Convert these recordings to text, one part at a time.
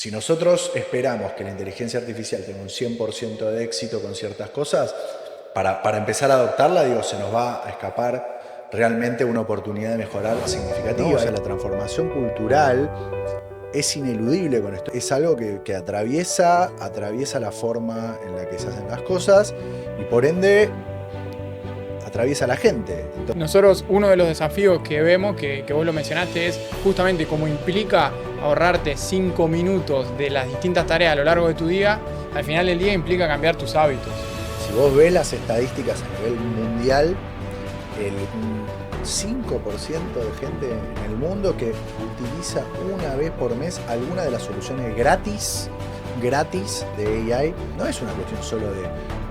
Si nosotros esperamos que la inteligencia artificial tenga un 100% de éxito con ciertas cosas, para empezar a adoptarla, digo, se nos va a escapar realmente una oportunidad de mejorar significativa. ¿No? O sea, la transformación cultural es ineludible con esto. Es algo que atraviesa la forma en la que se hacen las cosas y por ende atraviesa a la gente. Entonces, nosotros, uno de los desafíos que vemos, que vos lo mencionaste, es justamente cómo implica ahorrarte 5 minutos de las distintas tareas a lo largo de tu día, al final del día implica cambiar tus hábitos. Si vos ves las estadísticas a nivel mundial, el 5% de gente en el mundo que utiliza una vez por mes alguna de las soluciones gratis de AI. No es una cuestión solo de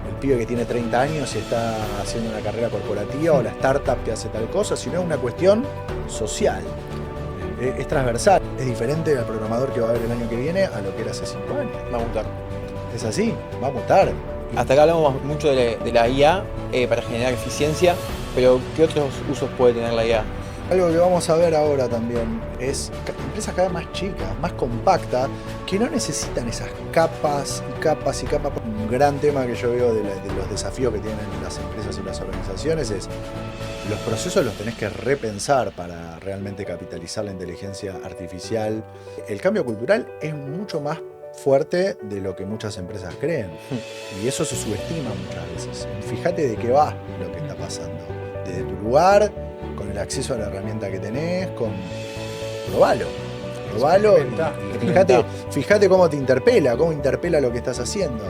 el pibe que tiene 30 años y está haciendo una carrera corporativa o la startup que hace tal cosa, sino es una cuestión social. Es transversal. Es diferente al programador que va a haber el año que viene a lo que era hace 5 años. Va a mutar. Es así, va a mutar. Hasta acá hablamos mucho de la IA para generar eficiencia, pero ¿qué otros usos puede tener la IA? Algo que vamos a ver ahora también es empresas cada vez más chicas, más compactas, que no necesitan esas capas y capas y capas. Un gran tema que yo veo de los desafíos que tienen las empresas y las organizaciones es los procesos los tenés que repensar para realmente capitalizar la inteligencia artificial. El cambio cultural es mucho más fuerte de lo que muchas empresas creen y eso se subestima muchas veces. Fíjate de qué va lo que está pasando, desde tu lugar, con el acceso a la herramienta que tenés, probalo y fíjate cómo te interpela, cómo interpela lo que estás haciendo.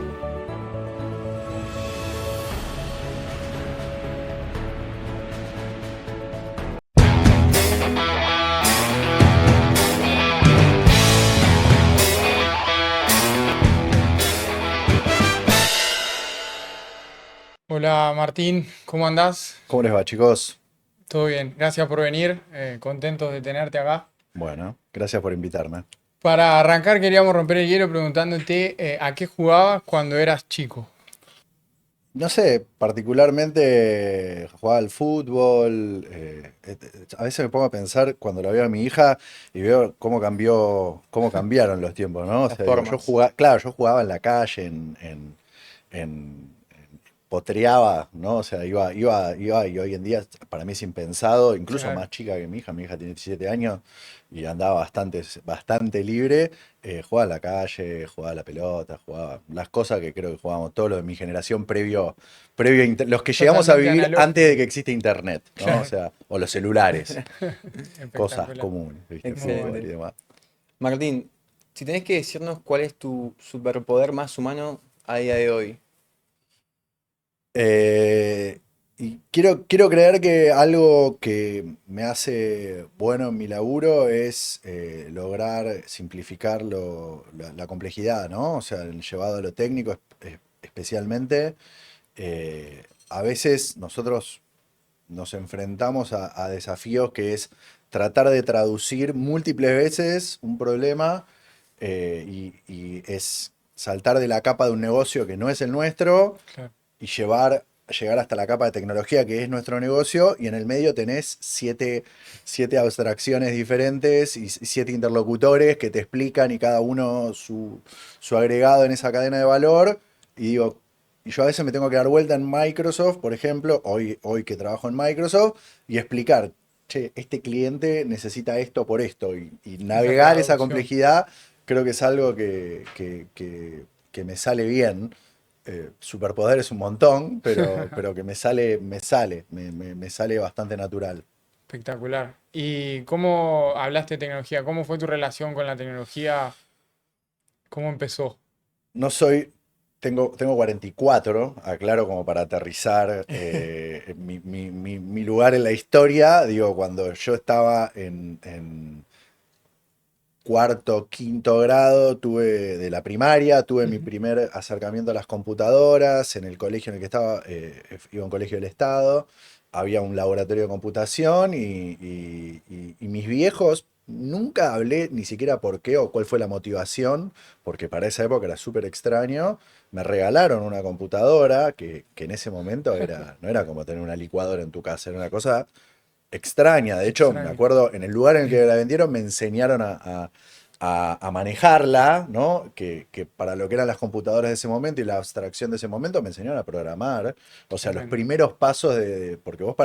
Hola Martín, ¿cómo andás? ¿Cómo les va, chicos? Todo bien, gracias por venir, contentos de tenerte acá. Bueno, gracias por invitarme. Para arrancar queríamos romper el hielo preguntándote a qué jugabas cuando eras chico. No sé, particularmente jugaba al fútbol. A veces me pongo a pensar cuando la veo a mi hija y veo cómo cambiaron los tiempos, ¿no? O Las sea, digo, formas. yo jugaba en la calle, potreaba, ¿no? O sea, iba y hoy en día para mí es impensado, incluso Claro. más chica que mi hija tiene 17 años y andaba bastante libre, jugaba en la calle, jugaba a la pelota, jugaba las cosas que creo que jugábamos todos los de mi generación los que llegamos a Totalmente vivir antes analógico. de que exista internet, ¿no? O Claro. sea, o los celulares, cosas Espectacular. comunes, ¿viste? Muy Fútbol y bueno. Excelente. demás. Martín, si tenés que decirnos cuál es tu superpoder más humano a día de hoy. Eh, y quiero creer que algo que me hace bueno en mi laburo es lograr simplificar la complejidad, ¿no? O sea, el llevado a lo técnico especialmente. A veces nosotros nos enfrentamos a desafíos que es tratar de traducir múltiples veces un problema y es saltar de la capa de un negocio que no es el nuestro Claro. y llegar hasta la capa de tecnología que es nuestro negocio y en el medio tenés siete abstracciones diferentes y 7 interlocutores que te explican y cada uno su agregado en esa cadena de valor. Y digo, y yo a veces me tengo que dar vuelta en Microsoft, por ejemplo, hoy que trabajo en Microsoft, y explicar, che, este cliente necesita esto por esto, y Esa navegar esa traducción. complejidad creo que es algo que me sale bien. Superpoder es un montón, pero que me sale bastante natural. Espectacular. ¿Y cómo hablaste de tecnología? ¿Cómo fue tu relación con la tecnología? ¿Cómo empezó? No soy, tengo 44, aclaro como para aterrizar mi lugar en la historia. Digo, cuando yo estaba en cuarto, quinto grado, de la primaria, tuve mi Ujú. primer acercamiento a las computadoras, en el colegio en el que estaba, iba a un colegio del Estado, había un laboratorio de computación y mis viejos, nunca hablé ni siquiera por qué o cuál fue la motivación, porque para esa época era súper extraño, me regalaron una computadora que en ese momento no era como tener una licuadora en tu casa, era una cosa extraña. De hecho, me Extraño. acuerdo, en el lugar en el que la vendieron me enseñaron a manejarla, ¿no? Que para lo que eran las computadoras de ese momento y la abstracción de ese momento me enseñaron a programar. O sea, los Tremendo. primeros pasos porque vos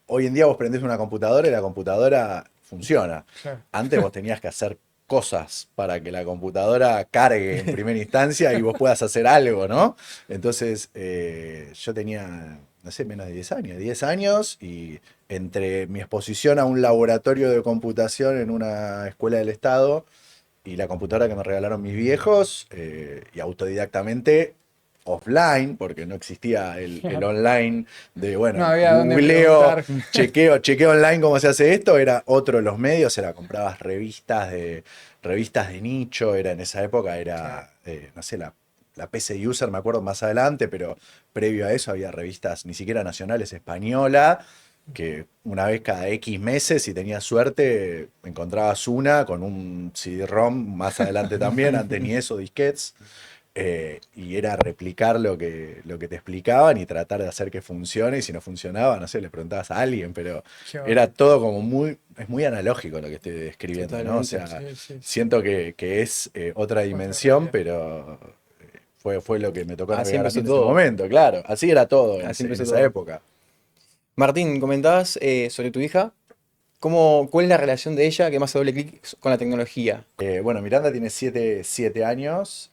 hoy en día vos prendés una computadora y la computadora funciona. Claro. Antes vos tenías que hacer cosas para que la computadora cargue en primera instancia y vos puedas hacer algo, ¿no? Entonces, yo tenía, no sé, menos de 10 años, y entre mi exposición a un laboratorio de computación en una escuela del Estado y la computadora que me regalaron mis viejos, y autodidactamente offline, porque no existía el online de, No bueno, había dónde googleo, preguntar. chequeo online cómo se hace esto, era otro de los medios, era comprabas revistas de nicho, era en esa época, Claro. era, no sé, la PC User, me acuerdo más adelante, pero previo a eso había revistas ni siquiera nacionales, española, que una vez cada X meses, si tenías suerte, encontrabas una con un CD-ROM más adelante también, antes ni eso, disquetes, y era replicar lo que te explicaban y tratar de hacer que funcione, y si no funcionaba, no sé, le preguntabas a alguien, pero Qué era bárbaro. todo es muy analógico lo que estoy describiendo, ¿no? O Totalmente. sea, Sí, sí, sí. siento que es otra Otra dimensión, realidad. pero fue lo que me tocó Así navegar a mí empezó en ese todo. momento, claro. Así era todo Así en empezó esa todo. época. Martín, comentabas sobre tu hija. ¿Cuál es la relación de ella que más se doble clic con la tecnología? Bueno, Miranda tiene 7 años,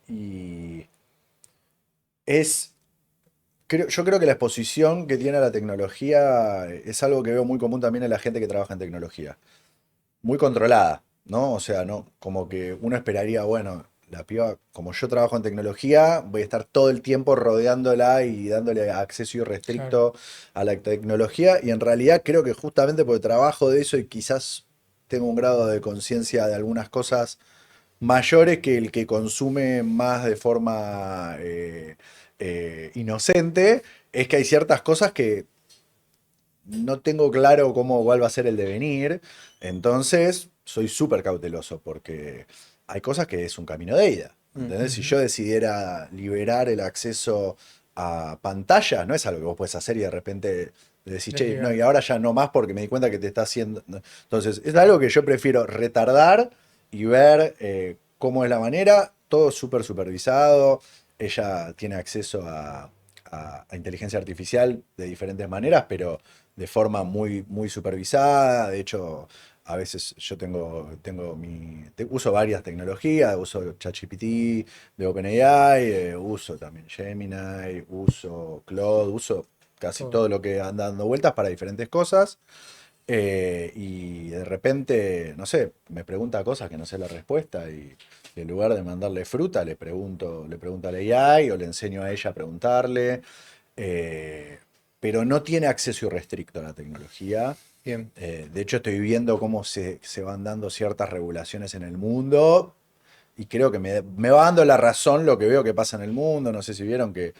y es, yo creo que la exposición que tiene a la tecnología es algo que veo muy común también en la gente que trabaja en tecnología. Muy controlada, ¿no? O sea, no, como que uno esperaría, bueno, la piba, como yo trabajo en tecnología, voy a estar todo el tiempo rodeándola y dándole acceso Claro. irrestricto a la tecnología, y en realidad creo que justamente porque trabajo de eso y quizás tengo un grado de conciencia de algunas cosas mayores que el que consume más de forma inocente, es que hay ciertas cosas que no tengo claro cuál va a ser el devenir, entonces soy súper cauteloso porque hay cosas que es un camino de ida. Mm. ¿Entendés? Si Ujú. yo decidiera liberar el acceso a pantallas, no es algo que vos puedes hacer y de repente le decís, che, no, y Desligar. ahora ya no más porque me di cuenta que te está haciendo. ¿No? Entonces, es algo que yo prefiero retardar y ver cómo es la manera, todo súper supervisado. Ella tiene acceso a inteligencia artificial de diferentes maneras, pero de forma muy, muy supervisada. De hecho, a veces yo uso varias tecnologías, uso ChatGPT de OpenAI, uso también Gemini, uso Claude, uso casi Todo. todo lo que anda dando vueltas para diferentes cosas. Y de repente, no sé, me pregunta cosas que no sé la respuesta, y en lugar de mandarle fruta, le pregunto a la AI o le enseño a ella a preguntarle. eh, pero no tiene acceso irrestricto a la tecnología. Bien. De hecho, estoy viendo cómo se van dando ciertas regulaciones en el mundo, y creo que me va dando la razón lo que veo que pasa en el mundo. No sé si vieron que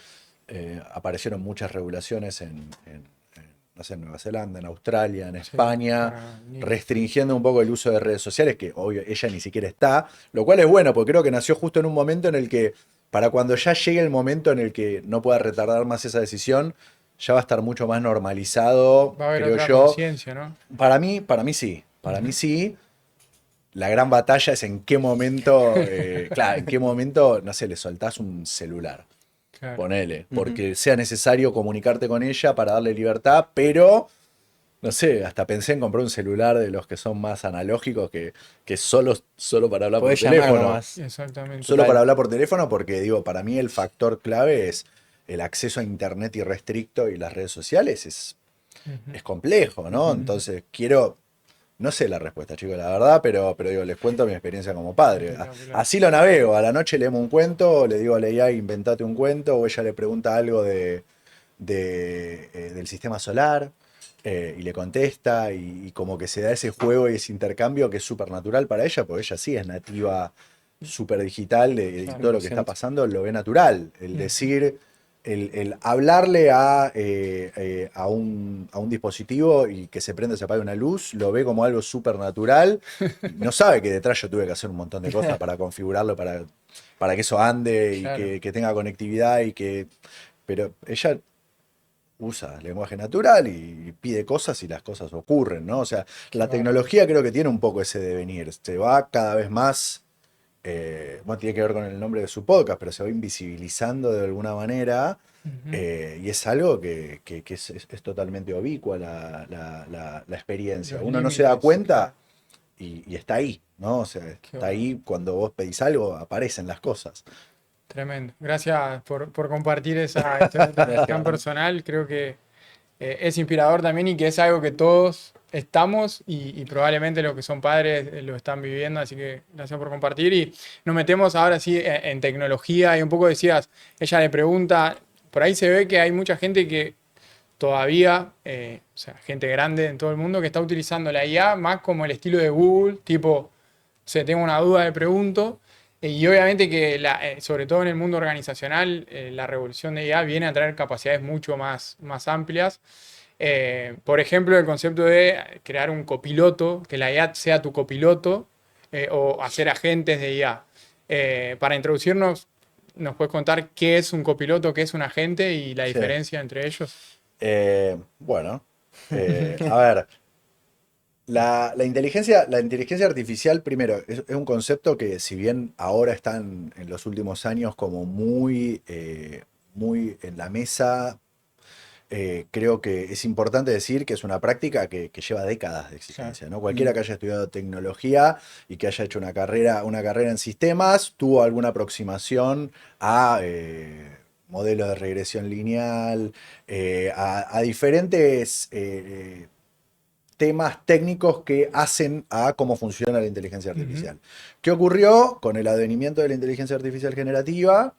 aparecieron muchas regulaciones no sé, en Nueva Zelanda, en Australia, en Sí, España, para niños. restringiendo un poco el uso de redes sociales, que obvio ella ni siquiera está, lo cual es bueno, porque creo que nació justo en un momento en el que, para cuando ya llegue el momento en el que no pueda retardar más esa decisión, ya va a estar mucho más normalizado, Va a haber creo otra yo. conciencia, ¿no? Para mí sí, para mí Ujú. sí. La gran batalla es en qué momento, claro, en qué momento, no sé, le soltás un celular. Claro. Ponele, Ujú. porque sea necesario comunicarte con ella para darle libertad, pero no sé, hasta pensé en comprar un celular de los que son más analógicos, que solo para hablar por Podés llamar teléfono. nomás. Exactamente. Solo para Total. hablar por teléfono, porque digo, para mí el factor clave es el acceso a internet irrestricto, y las redes sociales Ujú. es complejo, ¿no? Ujú. Ujú. Entonces no sé la respuesta, chicos, la verdad, pero digo, les cuento mi experiencia como padre. Espectacular. Así lo navego. A la noche leemos un cuento, le digo a la AI, inventate un cuento, o ella le pregunta algo del sistema solar, y le contesta, y como que se da ese juego y ese intercambio que es súper natural para ella, porque ella sí es nativa súper digital, y Claro. todo lo que está 100%. pasando lo ve natural. El Ujú. decir, el hablarle a un dispositivo y que se prenda y se apague una luz, lo ve como algo súper natural. No sabe que detrás yo tuve que hacer un montón de cosas para configurarlo, para que eso ande y Claro. que tenga conectividad, pero ella usa lenguaje natural y pide cosas y las cosas ocurren, ¿no? O sea, la Claro. tecnología creo que tiene un poco ese devenir. Se va cada vez más, bueno, tiene que ver con el nombre de su podcast, pero se va invisibilizando de alguna manera. Ujú. Y es algo que es totalmente obicua la experiencia. Los Uno no se da límites, claro. cuenta y está ahí, ¿no? O sea, Qué está bueno. ahí cuando vos pedís algo, aparecen las cosas. Tremendo. Gracias por compartir esa historia tan Gracias. personal. Creo que es inspirador también y que es algo que todos estamos y probablemente los que son padres lo están viviendo. Así que gracias por compartir. Y nos metemos ahora sí en tecnología y un poco decías, ella le pregunta, por ahí se ve que hay mucha gente que todavía, o sea, gente grande en todo el mundo que está utilizando la IA más como el estilo de Google, tipo, si tengo una duda, le pregunto. Y obviamente que, sobre todo en el mundo organizacional, la revolución de IA viene a traer capacidades mucho más amplias. Por ejemplo, el concepto de crear un copiloto, que la IA sea tu copiloto, o hacer agentes de IA. Para introducirnos, ¿nos puedes contar qué es un copiloto, qué es un agente y la Sí. diferencia entre ellos? Bueno, a ver, la inteligencia artificial, primero, es un concepto que si bien ahora están en los últimos años como muy en la mesa, creo que es importante decir que es una práctica que lleva décadas de Claro. existencia, ¿no? Cualquiera que haya estudiado tecnología y que haya hecho una carrera en sistemas, tuvo alguna aproximación a modelos de regresión lineal, a diferentes temas técnicos que hacen a cómo funciona la inteligencia Ujú. artificial. ¿Qué ocurrió con el advenimiento de la inteligencia artificial generativa?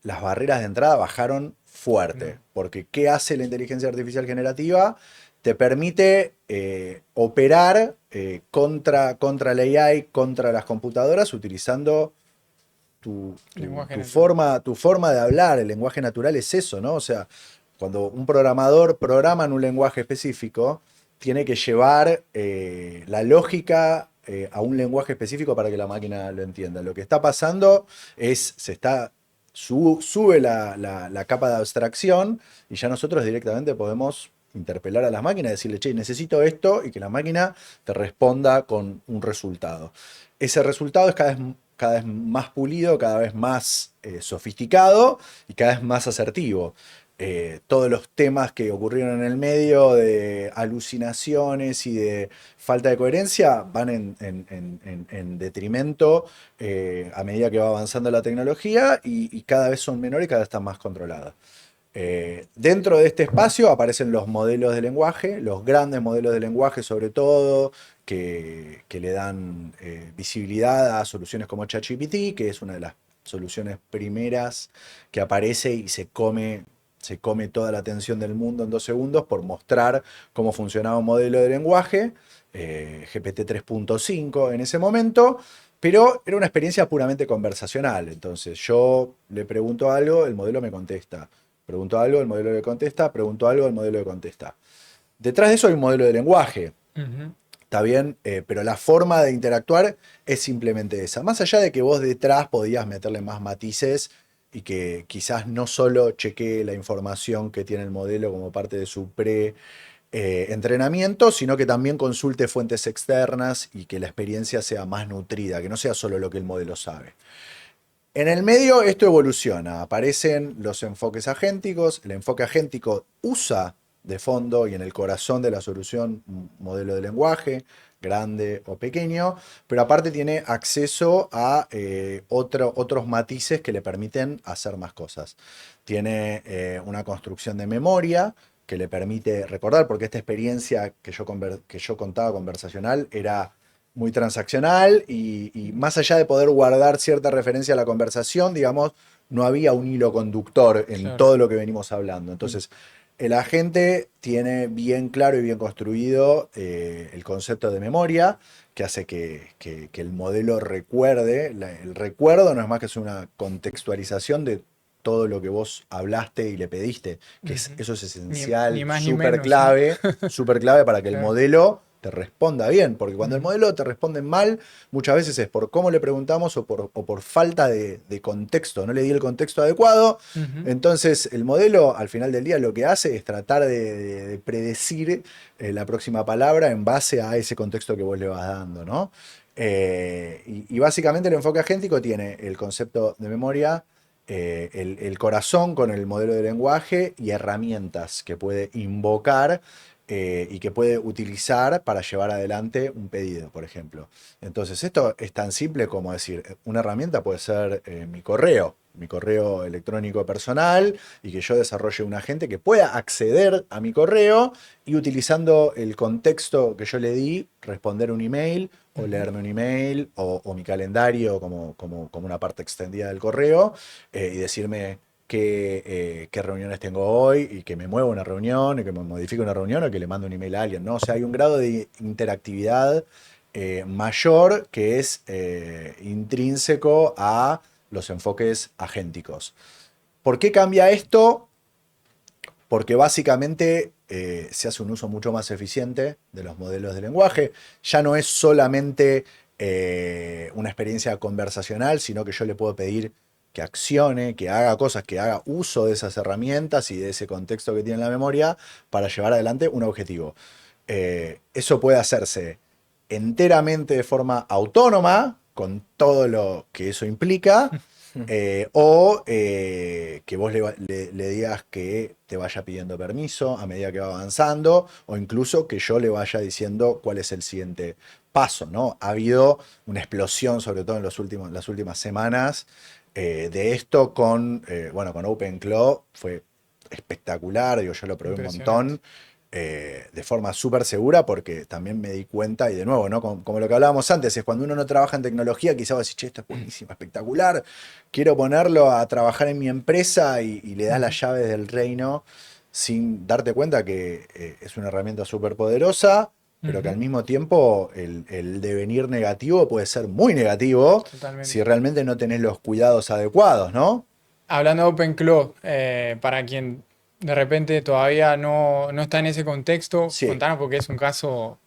Las barreras de entrada bajaron fuerte, No. porque ¿qué hace la inteligencia artificial generativa? Te permite operar contra la AI, contra las computadoras, utilizando tu, tu- Lenguaje tu natural. forma, tu forma de hablar. El lenguaje natural es eso, ¿no? O sea, cuando un programador programa en un lenguaje específico, tiene que llevar la lógica a un lenguaje específico para que la máquina lo entienda. Lo que está pasando es, sube la capa de abstracción y ya nosotros directamente podemos interpelar a las máquinas y decirle, che, necesito esto y que la máquina te responda con un resultado. Ese resultado es cada vez más pulido, cada vez más sofisticado y cada vez más asertivo. Todos los temas que ocurrieron en el medio de alucinaciones y de falta de coherencia van en detrimento a medida que va avanzando la tecnología y cada vez son menores y cada vez están más controladas. Dentro de este espacio aparecen los modelos de lenguaje, los grandes modelos de lenguaje sobre todo, que le dan visibilidad a soluciones como ChatGPT, que es una de las soluciones primeras que aparece y se come toda la atención del mundo en 2 segundos por mostrar cómo funcionaba un modelo de lenguaje, GPT 3.5 en ese momento, pero era una experiencia puramente conversacional. Entonces yo le pregunto algo, el modelo me contesta. Pregunto algo, el modelo le contesta. Pregunto algo, el modelo le contesta. Detrás de eso hay un modelo de lenguaje. Ujú. Está bien, pero la forma de interactuar es simplemente esa. Más allá de que vos detrás podías meterle más matices y que quizás no solo chequee la información que tiene el modelo como parte de su entrenamiento, sino que también consulte fuentes externas y que la experiencia sea más nutrida, que no sea solo lo que el modelo sabe. En el medio esto evoluciona, aparecen los enfoques agénticos, el enfoque agéntico usa de fondo y en el corazón de la solución un modelo de lenguaje, grande o pequeño, pero aparte tiene acceso a otros matices que le permiten hacer más cosas. Tiene una construcción de memoria que le permite recordar, porque esta experiencia que yo contaba conversacional era muy transaccional y más allá de poder guardar cierta referencia a la conversación, digamos, no había un hilo conductor en Claro. todo lo que venimos hablando. Entonces, el agente tiene bien claro y bien construido el concepto de memoria, que hace que el modelo recuerde. El recuerdo no es más que es una contextualización de todo lo que vos hablaste y le pediste, Ujú. eso es Ni esencial, más ni menos, ¿no? súper clave para que el Claro. modelo te responda bien, porque cuando el modelo te responde mal, muchas veces es por cómo le preguntamos o por falta de contexto, no le di el contexto adecuado. Entonces el modelo al final del día lo que hace es tratar de predecir la próxima palabra en base a ese contexto que vos le vas dando, ¿no? Y básicamente el enfoque agéntico tiene el concepto de memoria, el corazón con el modelo de lenguaje y herramientas que puede invocar y que puede utilizar para llevar adelante un pedido, por ejemplo. Entonces, esto es tan simple como decir, una herramienta puede ser mi correo electrónico personal, y que yo desarrolle un agente que pueda acceder a mi correo y, utilizando el contexto que yo le di, responder un email o leerme un email o mi calendario como una parte extendida del correo, y decirme qué reuniones tengo hoy, y que me mueva una reunión, y que me modifique una reunión, o que le mande un email a alguien, ¿no? O sea, hay un grado de interactividad mayor que es intrínseco a los enfoques agénticos. ¿Por qué cambia esto? Porque básicamente se hace un uso mucho más eficiente de los modelos de lenguaje. Ya no es solamente una experiencia conversacional, sino que yo le puedo pedir que accione, que haga cosas, que haga uso de esas herramientas y de ese contexto que tiene en la memoria para llevar adelante un objetivo. Eso puede hacerse enteramente de forma autónoma, con todo lo que eso implica, o que vos le digas que te vaya pidiendo permiso a medida que va avanzando, o incluso que yo le vaya diciendo cuál es el siguiente paso, ¿no? Ha habido una explosión, sobre todo en las últimas semanas, de esto con OpenClaw. Fue espectacular, digo, yo lo probé un montón. De forma súper segura, porque también me di cuenta, y de nuevo, ¿no? Como lo que hablábamos antes, es cuando uno no trabaja en tecnología, quizás vos decís, che, esto es buenísimo, espectacular, quiero ponerlo a trabajar en mi empresa, y le das las llaves del reino sin darte cuenta que es una herramienta súper poderosa, pero que al mismo tiempo el devenir negativo puede ser muy negativo. Totalmente. Si realmente no tenés los cuidados adecuados, ¿no? Hablando de OpenClaw, para quien de repente todavía no está en ese contexto, Sí. contanos, porque es un caso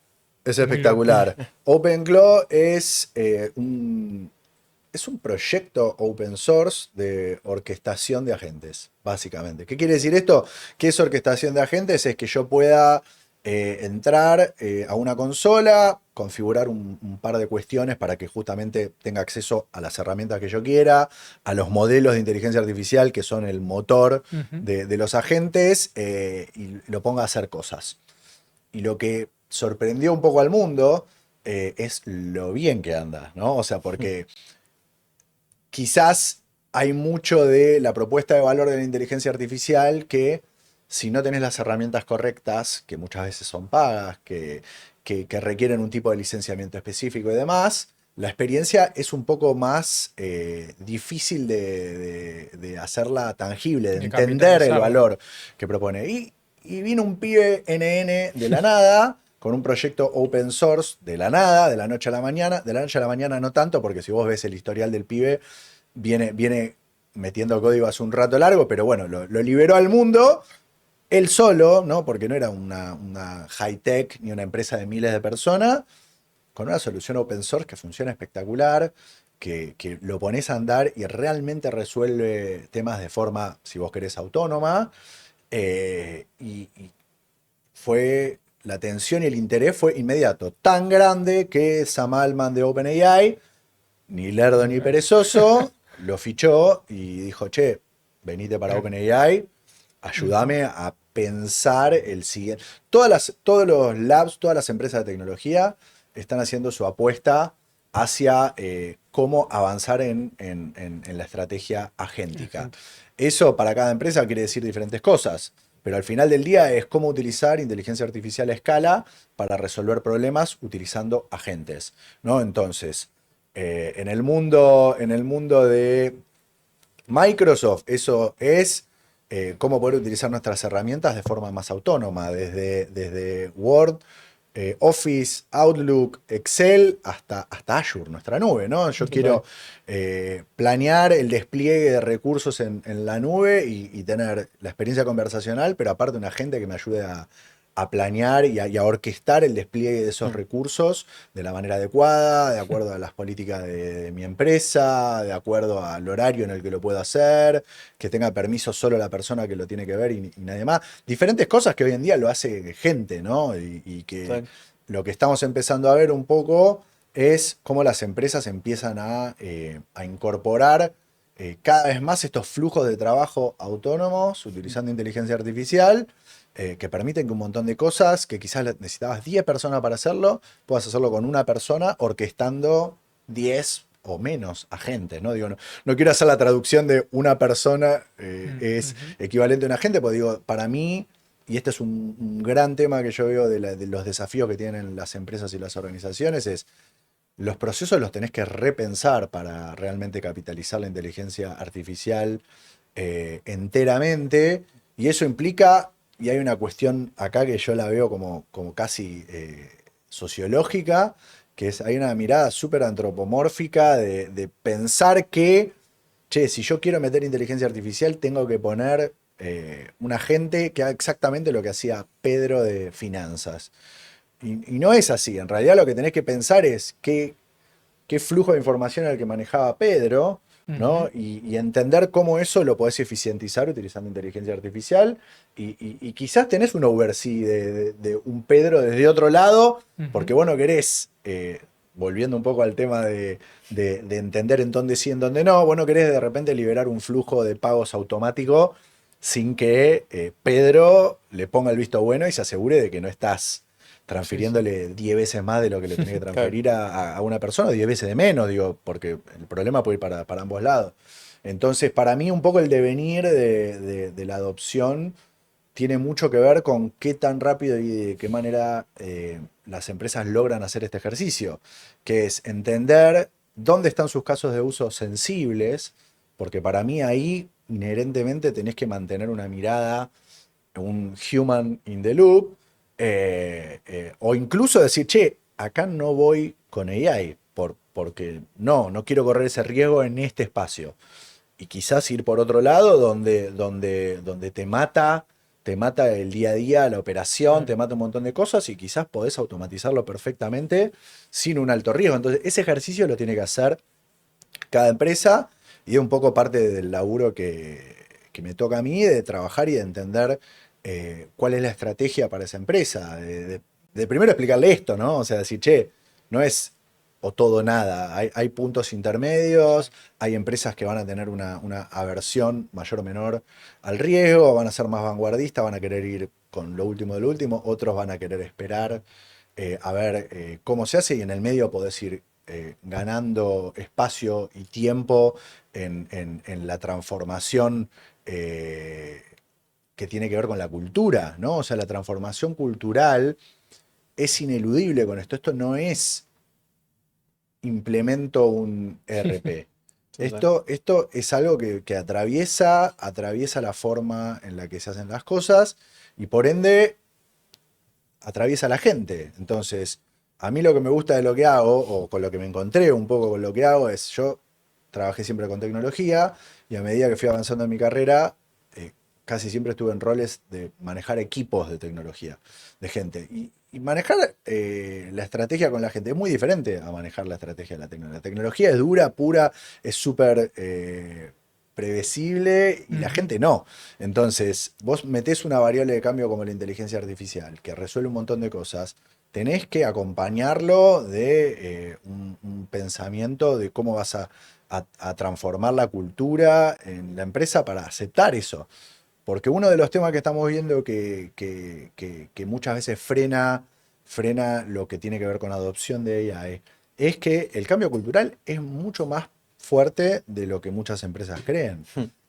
Es muy espectacular. OpenClaw es un proyecto open source de orquestación de agentes, básicamente. ¿Qué quiere decir esto? ¿Qué es orquestación de agentes? Es que yo pueda entrar a una consola, configurar un par de cuestiones para que justamente tenga acceso a las herramientas que yo quiera, a los modelos de inteligencia artificial que son el motor de los agentes, y lo ponga a hacer cosas. Y lo que sorprendió un poco al mundo es lo bien que anda, ¿no? O sea, porque quizás hay mucho de la propuesta de valor de la inteligencia artificial que, si no tenés las herramientas correctas, que muchas veces son pagas, que requieren un tipo de licenciamiento específico y demás, la experiencia es un poco más difícil de hacerla tangible, de entender el valor que propone. Y vino un pibe NN de la nada, con un proyecto open source de la nada, de la noche a la mañana. De la noche a la mañana no tanto, porque si vos ves el historial del pibe, viene metiendo código hace un rato largo, pero bueno, lo liberó al mundo él solo, ¿no? Porque no era una high-tech ni una empresa de miles de personas, con una solución open source que funciona espectacular, que lo pones a andar y realmente resuelve temas de forma, si vos querés, autónoma. Y fue la atención y el interés fue inmediato, tan grande que Sam Altman de OpenAI, ni lerdo ni perezoso, lo fichó y dijo, che, venite para OpenAI, ayúdame a pensar el siguiente. Todos los labs, todas las empresas de tecnología están haciendo su apuesta hacia cómo avanzar en la estrategia agéntica. Eso para cada empresa quiere decir diferentes cosas, pero al final del día es cómo utilizar inteligencia artificial a escala para resolver problemas utilizando agentes, ¿no? Entonces, en el mundo de Microsoft, eso es cómo poder utilizar nuestras herramientas de forma más autónoma, desde Word, Office, Outlook, Excel, hasta Azure, nuestra nube, ¿no? Yo quiero planear el despliegue de recursos en la nube y tener la experiencia conversacional, pero aparte una gente que me ayude a planear y a orquestar el despliegue de esos recursos de la manera adecuada, de acuerdo a las políticas de mi empresa, de acuerdo al horario en el que lo puedo hacer, que tenga permiso solo la persona que lo tiene que ver y nadie más. Diferentes cosas que hoy en día lo hace gente, ¿no? Y que Exacto. lo que estamos empezando a ver un poco es cómo las empresas empiezan a incorporar cada vez más estos flujos de trabajo autónomos utilizando inteligencia artificial que permiten que un montón de cosas que quizás necesitabas 10 personas para hacerlo, puedas hacerlo con una persona orquestando 10 o menos agentes, ¿no? Digo, no quiero hacer la traducción de una persona es equivalente a un agente, porque digo, para mí, y este es un gran tema que yo veo de los desafíos que tienen las empresas y las organizaciones, es los procesos los tenés que repensar para realmente capitalizar la inteligencia artificial enteramente, y eso implica, y hay una cuestión acá que yo la veo como casi sociológica, que es, hay una mirada súper antropomórfica de pensar que, che, si yo quiero meter inteligencia artificial, tengo que poner un agente que haga exactamente lo que hacía Pedro de finanzas. Y no es así. En realidad lo que tenés que pensar es qué flujo de información era el que manejaba Pedro, ¿no? Y entender cómo eso lo podés eficientizar utilizando inteligencia artificial. Y quizás tenés un oversee de un Pedro desde otro lado, porque vos no querés, volviendo un poco al tema de entender en dónde sí, en dónde no, vos no querés de repente liberar un flujo de pagos automático sin que Pedro le ponga el visto bueno y se asegure de que no estás transfiriéndole 10 veces más de lo que le tenés que transferir a una persona, o 10 veces de menos, digo, porque el problema puede ir para ambos lados. Entonces, para mí, un poco el devenir de la adopción tiene mucho que ver con qué tan rápido y de qué manera las empresas logran hacer este ejercicio, que es entender dónde están sus casos de uso sensibles, porque para mí ahí inherentemente tenés que mantener una mirada, un human in the loop, o incluso decir, che, acá no voy con AI, porque no quiero correr ese riesgo en este espacio. Y quizás ir por otro lado donde te mata el día a día, la operación, te mata un montón de cosas y quizás podés automatizarlo perfectamente sin un alto riesgo. Entonces, ese ejercicio lo tiene que hacer cada empresa y es un poco parte del laburo que me toca a mí de trabajar y de entender cuál es la estrategia para esa empresa. De primero explicarle esto, ¿no? O sea, decir, che, no es o todo o nada. Hay puntos intermedios, hay empresas que van a tener una aversión mayor o menor al riesgo, van a ser más vanguardistas, van a querer ir con lo último del último, otros van a querer esperar a ver cómo se hace y en el medio podés ir ganando espacio y tiempo en la transformación que tiene que ver con la cultura, ¿no? O sea, la transformación cultural es ineludible con esto. Esto no es implemento un ERP. Esto es algo que atraviesa la forma en la que se hacen las cosas y por ende atraviesa a la gente. Entonces, a mí lo que me gusta de lo que hago, o con lo que me encontré un poco con lo que hago, es yo trabajé siempre con tecnología y a medida que fui avanzando en mi carrera, casi siempre estuve en roles de manejar equipos de tecnología, de gente. Y manejar la estrategia con la gente es muy diferente a manejar la estrategia de la tecnología. La tecnología es dura, pura, es súper predecible y la gente no. Entonces, vos metés una variable de cambio como la inteligencia artificial, que resuelve un montón de cosas, tenés que acompañarlo de un pensamiento de cómo vas a transformar la cultura en la empresa para aceptar eso. Porque uno de los temas que estamos viendo que muchas veces frena lo que tiene que ver con la adopción de AI es que el cambio cultural es mucho más fuerte de lo que muchas empresas creen.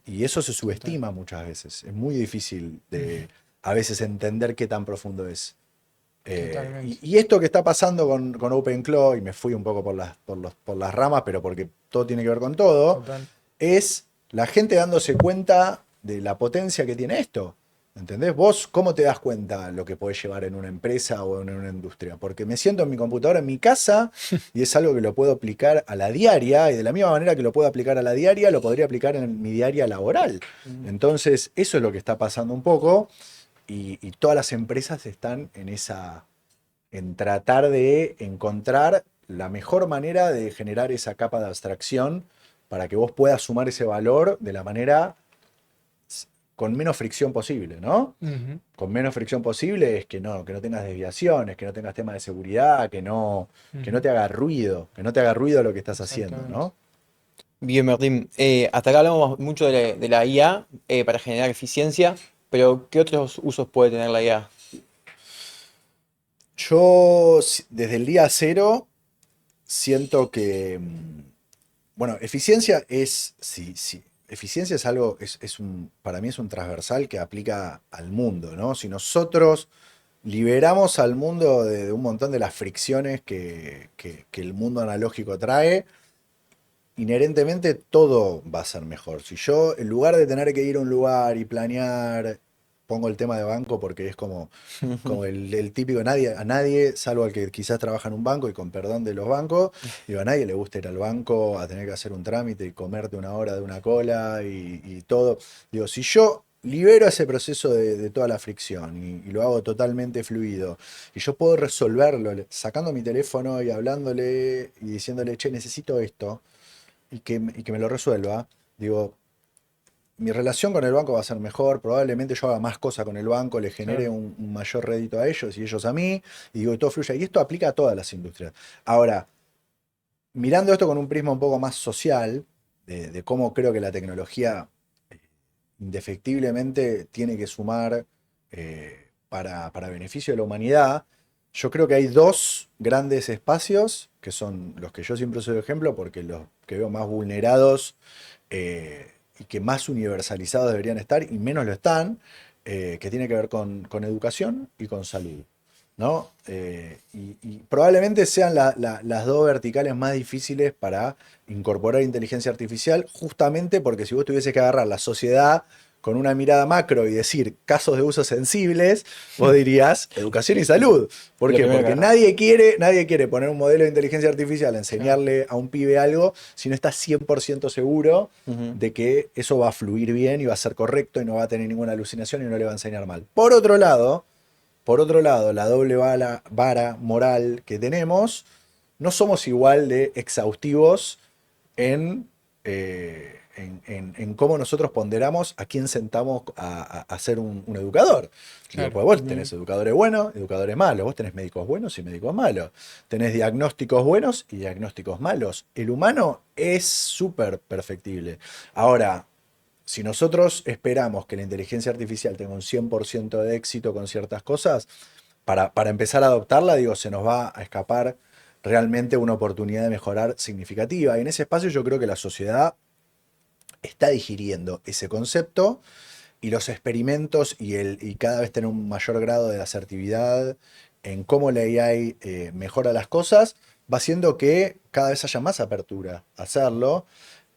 Y eso se subestima muchas veces. Es muy difícil a veces entender qué tan profundo es. Y esto que está pasando con OpenClaw, y me fui un poco por las ramas, pero porque todo tiene que ver con todo, es la gente dándose cuenta de la potencia que tiene esto. ¿Entendés? Vos, ¿cómo te das cuenta lo que podés llevar en una empresa o en una industria? Porque me siento en mi computadora en mi casa y es algo que lo puedo aplicar a la diaria y de la misma manera que lo puedo aplicar a la diaria, lo podría aplicar en mi diaria laboral. Entonces, eso es lo que está pasando un poco y todas las empresas están en tratar de encontrar la mejor manera de generar esa capa de abstracción para que vos puedas sumar ese valor de la manera con menos fricción posible, ¿no? Ujú. Con menos fricción posible es que no tengas desviaciones, que no tengas temas de seguridad, que no Ujú. te haga ruido, que no te haga ruido lo que estás haciendo, Exactamente. ¿no? Bien, Martín. Hasta acá hablamos mucho de la IA para generar eficiencia, pero ¿qué otros usos puede tener la IA? Yo desde el día cero siento que, bueno, eficiencia es, sí, sí, eficiencia es algo, para mí es un transversal que aplica al mundo, ¿no? Si nosotros liberamos al mundo de un montón de las fricciones que el mundo analógico trae, inherentemente todo va a ser mejor. Si yo, en lugar de tener que ir a un lugar y planear, pongo el tema de banco porque es como el típico, a nadie, salvo al que quizás trabaja en un banco y con perdón de los bancos, digo, a nadie le gusta ir al banco a tener que hacer un trámite y comerte una hora de una cola y todo. Digo, si yo libero ese proceso de toda la fricción y lo hago totalmente fluido y yo puedo resolverlo sacando mi teléfono y hablándole y diciéndole, che, necesito esto y que me lo resuelva, digo, mi relación con el banco va a ser mejor, probablemente yo haga más cosas con el banco, le genere Claro. un mayor rédito a ellos y ellos a mí, y digo, y todo fluye. Y esto aplica a todas las industrias. Ahora, mirando esto con un prisma un poco más social, de cómo creo que la tecnología indefectiblemente tiene que sumar para beneficio de la humanidad, yo creo que hay dos grandes espacios, que son los que yo siempre uso de ejemplo, porque los que veo más vulnerados y que más universalizados deberían estar y menos lo están, que tiene que ver con educación y con salud. ¿No? Y probablemente sean las dos verticales más difíciles para incorporar inteligencia artificial, justamente porque si vos tuviese que agarrar la sociedad con una mirada macro y decir casos de uso sensibles, vos dirías educación y salud. ¿Por Lo qué? primero que Porque agarrás. nadie quiere poner un modelo de inteligencia artificial, Claro. enseñarle a un pibe algo, si no está 100% seguro Ujú. de que eso va a fluir bien y va a ser correcto y no va a tener ninguna alucinación y no le va a enseñar mal. Por otro lado, la doble vara moral que tenemos, no somos igual de exhaustivos en cómo nosotros ponderamos a quién sentamos a ser un educador. Digo, Claro. pues vos Ujú. tenés educadores buenos, educadores malos, vos tenés médicos buenos y médicos malos, tenés diagnósticos buenos y diagnósticos malos. El humano es súper perfectible. Ahora, si nosotros esperamos que la inteligencia artificial tenga un 100% de éxito con ciertas cosas, para empezar a adoptarla, digo, se nos va a escapar realmente una oportunidad de mejorar significativa. Y en ese espacio yo creo que la sociedad está digiriendo ese concepto y los experimentos y cada vez tener un mayor grado de asertividad en cómo la AI mejora las cosas, va haciendo que cada vez haya más apertura a hacerlo.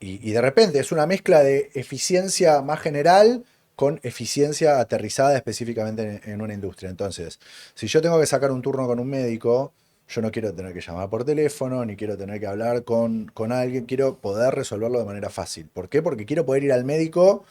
Y de repente es una mezcla de eficiencia más general con eficiencia aterrizada específicamente en una industria. Entonces, si yo tengo que sacar un turno con un médico, yo no quiero tener que llamar por teléfono, ni quiero tener que hablar con alguien, quiero poder resolverlo de manera fácil. ¿Por qué? Porque quiero poder ir al médico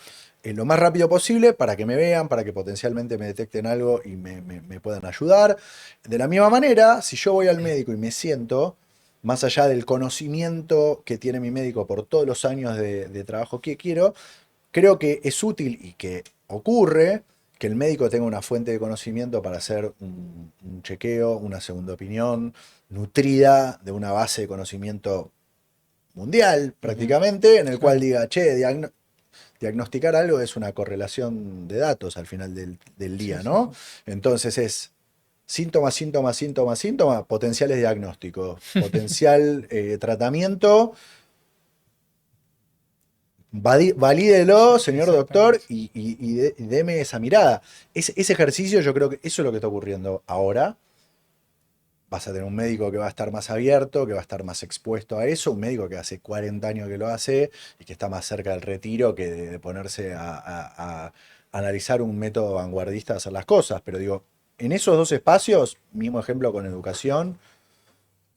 lo más rápido posible para que me vean, para que potencialmente me detecten algo y me puedan ayudar. De la misma manera, si yo voy al médico y me siento, más allá del conocimiento que tiene mi médico por todos los años de trabajo que quiero, creo que es útil y que ocurre que el médico tenga una fuente de conocimiento para hacer un chequeo, una segunda opinión, nutrida de una base de conocimiento mundial Ujú. prácticamente, en el cual Claro. diga, che, diagnosticar algo es una correlación de datos al final del Sí, día, sí, ¿no? sí. Entonces es síntoma, síntoma, síntoma, síntoma, potenciales diagnósticos, potencial tratamiento. Valídelo, señor doctor, Exactamente. y deme esa mirada. Ese ejercicio yo creo que eso es lo que está ocurriendo ahora. Vas a tener un médico que va a estar más abierto, que va a estar más expuesto a eso, un médico que hace 40 años que lo hace y que está más cerca del retiro que de ponerse a analizar un método vanguardista de hacer las cosas. Pero digo, en esos dos espacios, mismo ejemplo con educación,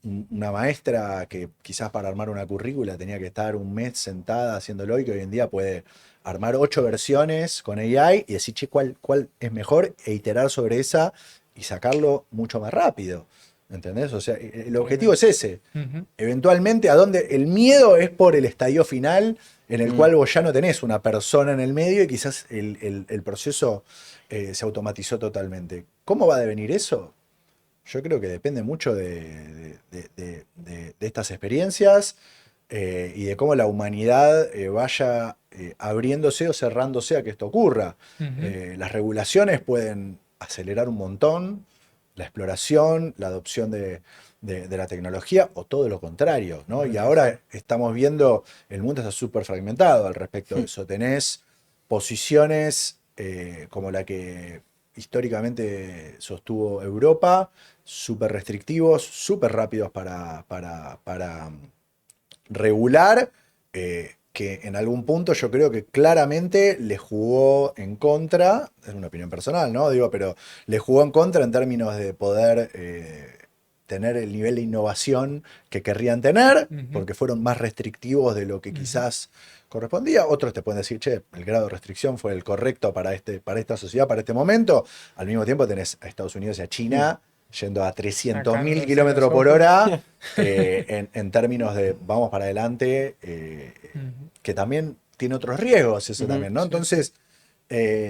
una maestra que quizás para armar una currícula tenía que estar un mes sentada haciéndolo y que hoy en día puede armar 8 versiones con AI y decir, che, cuál es mejor e iterar sobre esa y sacarlo mucho más rápido. ¿Entendés? O sea, el objetivo es ese. Ujú. Eventualmente, a donde el miedo es por el estadio final, en el Mm. cual vos ya no tenés una persona en el medio y quizás el proceso se automatizó totalmente. ¿Cómo va a devenir eso? Yo creo que depende mucho de estas experiencias y de cómo la humanidad vaya abriéndose o cerrándose a que esto ocurra. Ujú. Las regulaciones pueden acelerar un montón la exploración, la adopción de la tecnología o todo lo contrario, ¿no? Y ahora estamos viendo, el mundo está súper fragmentado al respecto de eso. Tenés posiciones como la que históricamente sostuvo Europa, súper restrictivos, súper rápidos para regular, que en algún punto yo creo que claramente le jugó en contra, es una opinión personal, ¿no? Digo, pero le jugó en contra en términos de poder tener el nivel de innovación que querrían tener, Ujú. porque fueron más restrictivos de lo que Ujú. quizás correspondía. Otros te pueden decir, che, el grado de restricción fue el correcto para esta sociedad, para este momento. Al mismo tiempo tenés a Estados Unidos y a Mm. China yendo a 300.000 Sacándose los kilómetros por ojos. hora en términos de vamos para adelante, Ujú. que también tiene otros riesgos eso Ujú. también, ¿no? Sí. Entonces,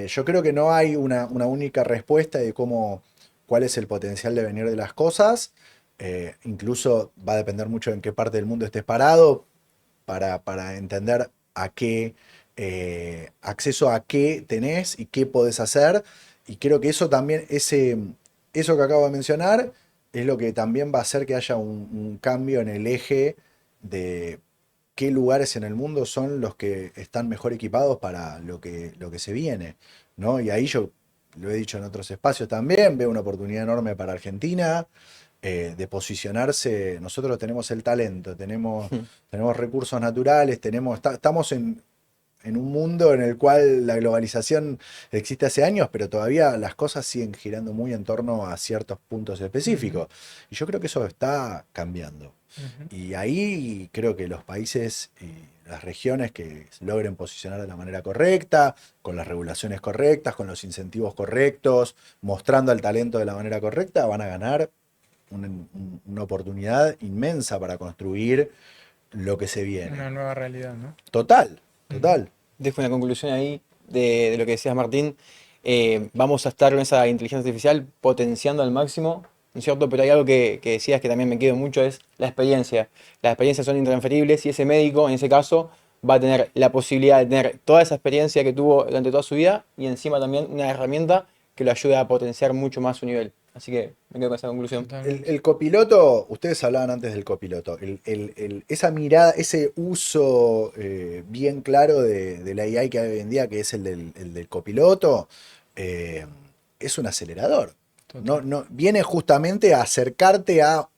yo creo que no hay una única respuesta de cuál es el potencial de venir de las cosas. Incluso va a depender mucho en qué parte del mundo estés parado para entender a qué acceso a qué tenés y qué podés hacer. Y creo que eso también, eso que acabo de mencionar, es lo que también va a hacer que haya un cambio en el eje de qué lugares en el mundo son los que están mejor equipados para lo que se viene, ¿no? Y ahí yo lo he dicho en otros espacios también, veo una oportunidad enorme para Argentina de posicionarse. Nosotros tenemos el talento, tenemos recursos naturales, estamos en un mundo en el cual la globalización existe hace años, pero todavía las cosas siguen girando muy en torno a ciertos puntos Ujú. específicos. Y yo creo que eso está cambiando. Ujú. Y ahí creo que los países y las regiones que se logren posicionar de la manera correcta, con las regulaciones correctas, con los incentivos correctos, mostrando al talento de la manera correcta, van a ganar una oportunidad inmensa para construir lo que se viene. Una nueva realidad, ¿no? Total, Ujú. total. Dejo una conclusión ahí de lo que decías, Martín. Vamos a estar con esa inteligencia artificial potenciando al máximo, ¿no es cierto? Pero hay algo que decías que también me quedo mucho, es la experiencia. Las experiencias son intransferibles y ese médico, en ese caso, va a tener la posibilidad de tener toda esa experiencia que tuvo durante toda su vida y encima también una herramienta que lo ayude a potenciar mucho más su nivel. Así que me quedo con esa conclusión. Totalmente. El copiloto, ustedes hablaban antes del copiloto, esa mirada, ese uso bien claro de la AI que hay hoy en día, que es el del copiloto, eh, es un acelerador. No, Total. no, viene justamente a acercarte a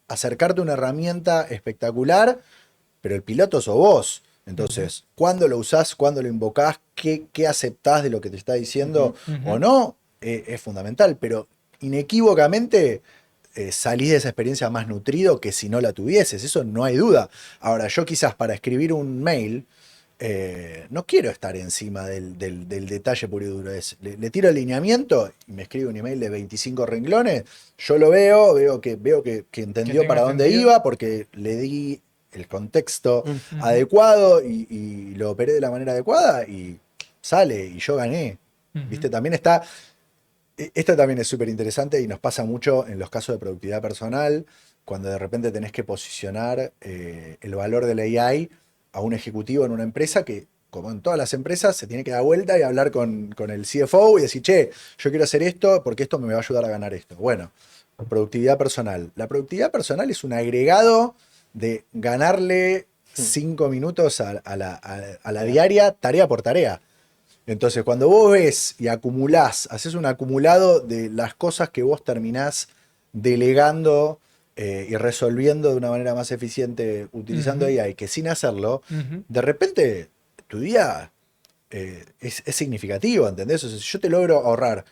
una herramienta espectacular, pero el piloto sos vos. Ujú. Entonces, ¿cuándo lo usás? ¿Cuándo lo invocás? ¿Qué aceptás de lo que te está diciendo Ujú. o Ujú. no? Es fundamental, pero inequívocamente salís de esa experiencia más nutrido que si no la tuvieses, eso no hay duda. Ahora, yo quizás para escribir un mail, no quiero estar encima del detalle puro y duro. Le tiro el lineamiento y me escribe un email de 25 renglones, yo lo veo que Que entendió tenga para dónde sentido. iba porque le di el contexto Ujú. adecuado y lo operé de la manera adecuada y sale y yo gané. Ujú. ¿Viste? También está esto también es súper interesante y nos pasa mucho en los casos de productividad personal, cuando de repente tenés que posicionar el valor del AI a un ejecutivo en una empresa que, como en todas las empresas, se tiene que dar vuelta y hablar con el CFO y decir, che, yo quiero hacer esto porque esto me va a ayudar a ganar esto. Bueno, productividad personal. La productividad personal es un agregado de ganarle 5 minutos a la Tarea. diaria, tarea por tarea. Entonces, cuando vos ves y acumulás, haces un acumulado de las cosas que vos terminás delegando y resolviendo de una manera más eficiente utilizando Ujú. AI, que sin hacerlo, Ujú. de repente tu día es significativo, ¿entendés? O sea, si yo te logro ahorrar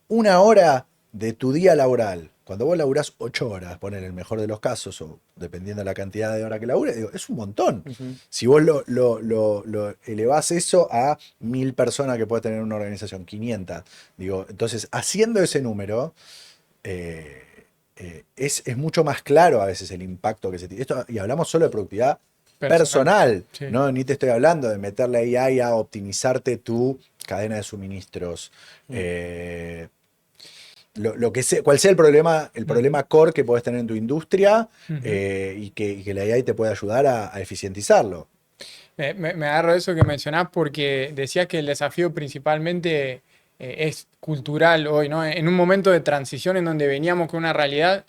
1 hora de tu día laboral, cuando vos laburás 8 horas, poner el mejor de los casos, o dependiendo de la cantidad de horas que labures, digo, es un montón. Ujú. Si vos lo elevás eso a 1000 personas que puede tener una organización, 500, digo, entonces haciendo ese número, eh, es mucho más claro a veces el impacto que se tiene. Esto, y hablamos solo de productividad personal, Sí. ¿no? Ni te estoy hablando de meterle AI a optimizarte tu cadena de suministros. Eh, lo que sea, cuál sea el problema core que podés tener en tu industria, Ujú. y que la AI te puede ayudar a eficientizarlo. Me agarro eso que mencionás porque decías que el desafío principalmente es cultural hoy, ¿no? En un momento de transición en donde veníamos con una realidad,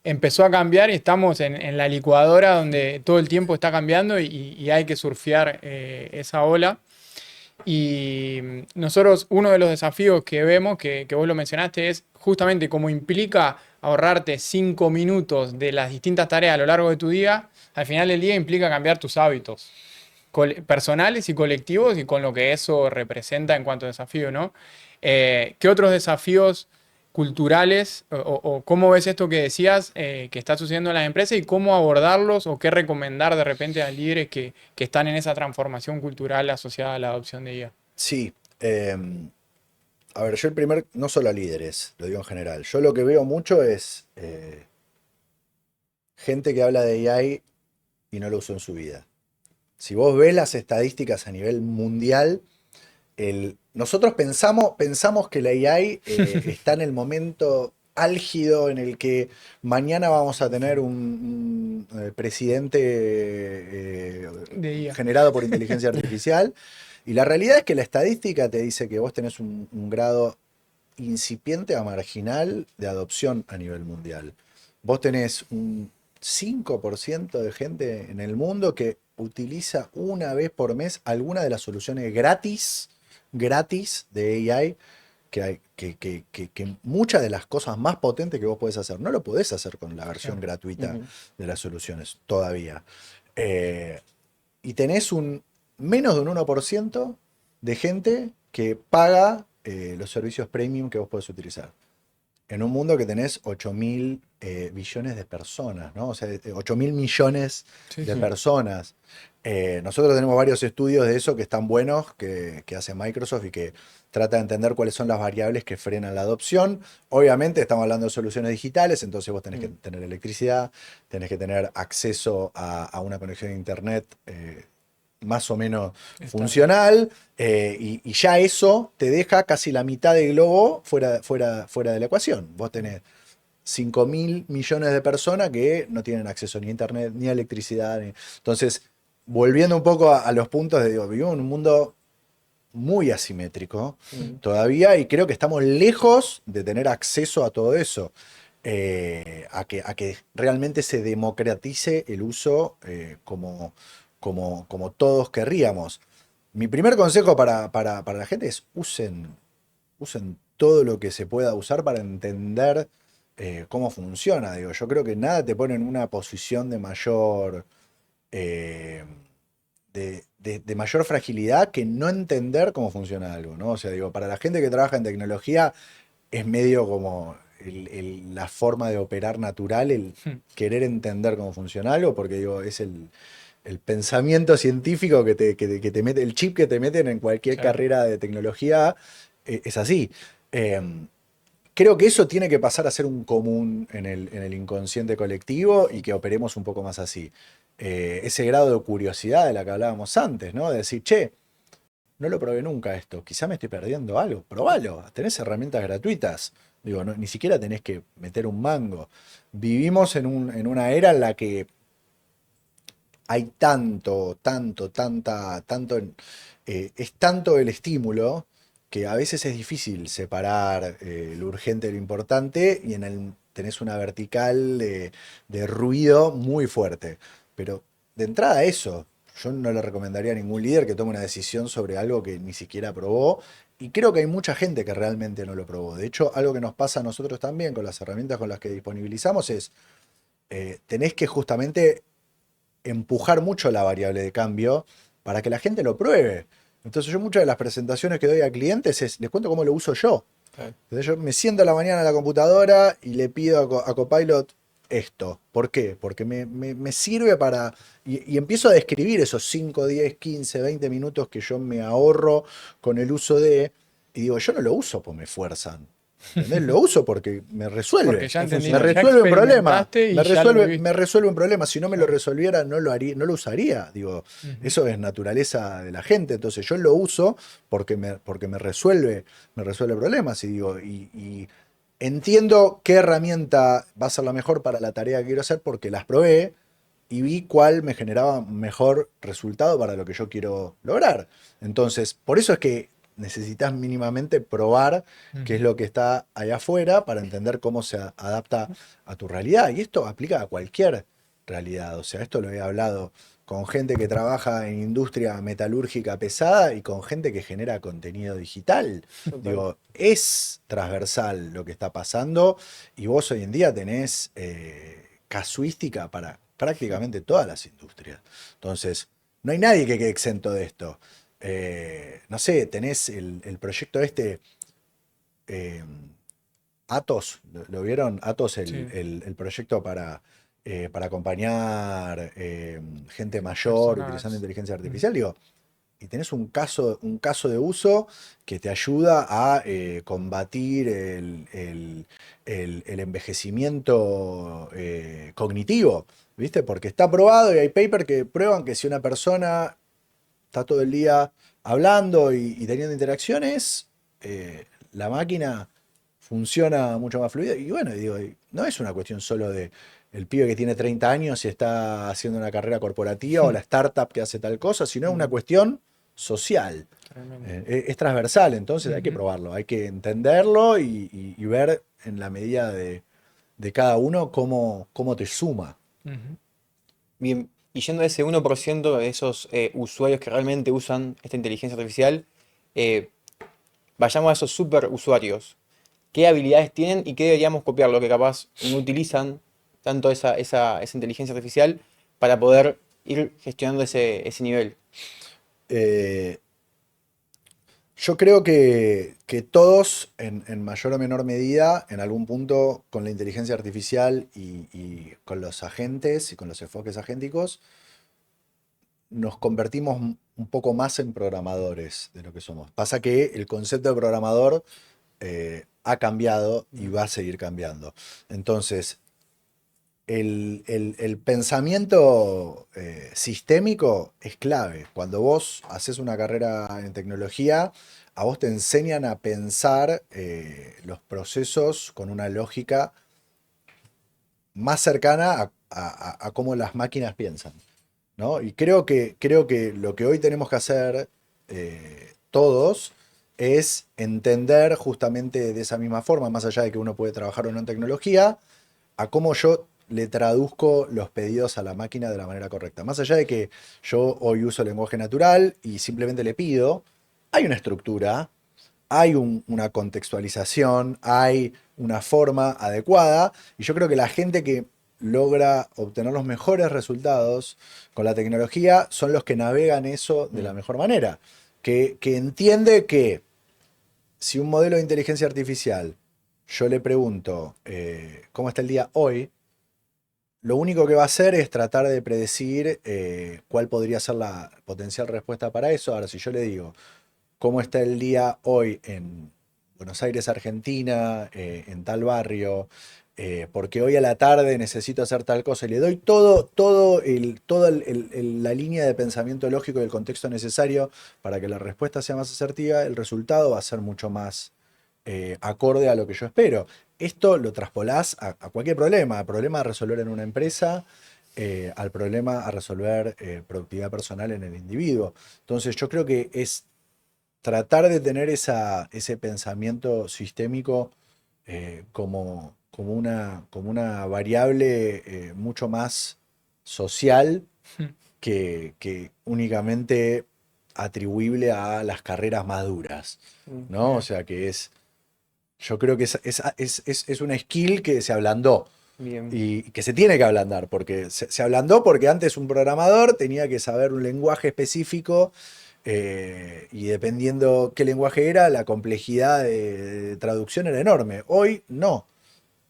empezó a cambiar y estamos en la licuadora donde todo el tiempo está cambiando y hay que surfear esa ola. Y nosotros, uno de los desafíos que vemos, que vos lo mencionaste, es justamente cómo implica ahorrarte 5 minutos de las distintas tareas a lo largo de tu día, al final del día implica cambiar tus hábitos personales y colectivos y con lo que eso representa en cuanto a desafío, ¿no? ¿Qué otros desafíos culturales o cómo ves esto que decías que está sucediendo en las empresas y cómo abordarlos o qué recomendar de repente a líderes que están en esa transformación cultural asociada a la adopción de IA? Sí. A ver, yo no solo a líderes, lo digo en general. Yo lo que veo mucho es gente que habla de AI y no lo usó en su vida. Si vos ves las estadísticas a nivel mundial, nosotros pensamos que la AI está en el momento álgido en el que mañana vamos a tener un presidente De IA. generado por inteligencia artificial. Y la realidad es que la estadística te dice que vos tenés un grado incipiente a marginal de adopción a nivel mundial. Vos tenés un 5% de gente en el mundo que utiliza una vez por mes alguna de las soluciones gratis de AI que muchas de las cosas más potentes que vos podés hacer, no lo podés hacer con la versión Claro. gratuita Ujú. de las soluciones todavía. Eh, y tenés un menos de un 1% de gente que paga los servicios premium que vos podés utilizar. En un mundo que tenés 8.000 billones de personas, ¿no? O sea, 8.000 millones Sí, de sí. personas. Nosotros tenemos varios estudios de eso que están buenos, que hace Microsoft y que trata de entender cuáles son las variables que frenan la adopción. Obviamente estamos hablando de soluciones digitales, entonces vos tenés que tener electricidad, tenés que tener acceso a una conexión a internet más o menos Estable. funcional, y ya eso te deja casi la mitad del globo fuera de la ecuación. Vos tenés 5.000 millones de personas que no tienen acceso ni a internet, ni a electricidad. Entonces, volviendo un poco a los puntos de, digo, vivimos en un mundo muy asimétrico todavía y creo que estamos lejos de tener acceso a todo eso. A que realmente se democratice el uso como todos querríamos. Mi primer consejo para la gente es usen todo lo que se pueda usar para entender cómo funciona. Digo, yo creo que nada te pone en una posición de mayor, eh, de mayor fragilidad que no entender cómo funciona algo, ¿no? O sea, digo, para la gente que trabaja en tecnología es medio como la forma de operar natural, el querer entender cómo funciona algo, porque digo, es el pensamiento científico que te mete, el chip que te meten en cualquier Claro. carrera de tecnología, es así. Eh, Creo que eso tiene que pasar a ser un común en el inconsciente colectivo y que operemos un poco más así. Ese grado de curiosidad de la que hablábamos antes, ¿no? De decir, che, no lo probé nunca esto, quizá me estoy perdiendo algo, probalo, tenés herramientas gratuitas. Digo, ni siquiera tenés que meter un mango. Vivimos en una era en la que hay es tanto el estímulo que a veces es difícil separar lo urgente de lo importante y tenés una vertical de ruido muy fuerte. Pero de entrada eso, yo no le recomendaría a ningún líder que tome una decisión sobre algo que ni siquiera probó. Y creo que hay mucha gente que realmente no lo probó. De hecho, algo que nos pasa a nosotros también con las herramientas con las que disponibilizamos es, tenés que justamente empujar mucho la variable de cambio para que la gente lo pruebe. Entonces yo muchas de las presentaciones que doy a clientes les cuento cómo lo uso yo. Entonces yo me siento a la mañana en la computadora y le pido a Copilot esto. ¿Por qué? Porque me sirve para... Y empiezo a describir esos 5, 10, 15, 20 minutos que yo me ahorro con el uso de... Y digo, yo no lo uso porque me fuerzan. ¿Entendés? Lo uso porque me resuelve. Porque ya entendí, Me ya resuelve un problema. experimentaste y ya lo viviste. Me resuelve un problema. Si no me lo resolviera, no lo haría, no lo usaría. Digo, eso es naturaleza de la gente. Entonces yo lo uso porque me resuelve problemas. Y digo, y entiendo qué herramienta va a ser la mejor para la tarea que quiero hacer porque las probé y vi cuál me generaba mejor resultado para lo que yo quiero lograr. Entonces, por eso es que necesitas mínimamente probar qué es lo que está allá afuera para entender cómo se adapta a tu realidad. Y esto aplica a cualquier realidad. O sea, esto lo he hablado con gente que trabaja en industria metalúrgica pesada y con gente que genera contenido digital. Digo, es transversal lo que está pasando y vos hoy en día tenés casuística para prácticamente todas las industrias. Entonces, no hay nadie que quede exento de esto. No sé, tenés el proyecto eh, Atos, ¿lo vieron? Atos, Sí, el proyecto para acompañar gente mayor utilizando personas. inteligencia artificial. Digo, y tenés un caso de uso que te ayuda a combatir el envejecimiento cognitivo, ¿viste? Porque está probado y hay papers que prueban que si una persona está todo el día hablando y teniendo interacciones, la máquina funciona mucho más fluida. Y bueno, digo, no es una cuestión solo de el pibe que tiene 30 años y está haciendo una carrera corporativa o la startup que hace tal cosa, sino es una cuestión social. Tremendo. Es transversal, entonces hay que probarlo, hay que entenderlo y ver en la medida de cada uno cómo te suma. Ujú. Bien, y yendo a ese 1% de esos usuarios que realmente usan esta inteligencia artificial, eh, vayamos a esos super usuarios. ¿Qué habilidades tienen y qué deberíamos copiar? Lo que capaz no utilizan tanto esa inteligencia artificial para poder ir gestionando ese nivel. Eh, Yo creo que todos, en mayor o menor medida, en algún punto, con la inteligencia artificial y con los agentes y con los enfoques agénticos, nos convertimos un poco más en programadores de lo que somos. Pasa que el concepto de programador ha cambiado y va a seguir cambiando. Entonces, el pensamiento sistémico es clave. Cuando vos haces una carrera en tecnología, a vos te enseñan a pensar los procesos con una lógica más cercana a cómo las máquinas piensan, ¿no? Y creo que lo que hoy tenemos que hacer todos es entender justamente de esa misma forma, más allá de que uno puede trabajar o no en tecnología, a cómo yo le traduzco los pedidos a la máquina de la manera correcta. Más allá de que yo hoy uso lenguaje natural y simplemente le pido, hay una estructura, hay una contextualización, hay una forma adecuada, y yo creo que la gente que logra obtener los mejores resultados con la tecnología son los que navegan eso de la mejor manera, que entiende que si un modelo de inteligencia artificial yo le pregunto cómo está el día hoy, lo único que va a hacer es tratar de predecir cuál podría ser la potencial respuesta para eso. Ahora, si yo le digo cómo está el día hoy en Buenos Aires, Argentina, en tal barrio, porque hoy a la tarde necesito hacer tal cosa, y le doy toda la línea de pensamiento lógico y el contexto necesario para que la respuesta sea más asertiva, el resultado va a ser mucho más acorde a lo que yo espero. Esto lo traspolás a cualquier problema, al problema a resolver en una empresa, al problema a resolver productividad personal en el individuo. Entonces yo creo que es tratar de tener ese pensamiento sistémico como una variable mucho más social que únicamente atribuible a las carreras más duras, ¿no? O sea que yo creo que es una skill que se ablandó Bien. y que se tiene que ablandar, porque se ablandó porque antes un programador tenía que saber un lenguaje específico Y dependiendo qué lenguaje era, la complejidad de traducción era enorme. Hoy no,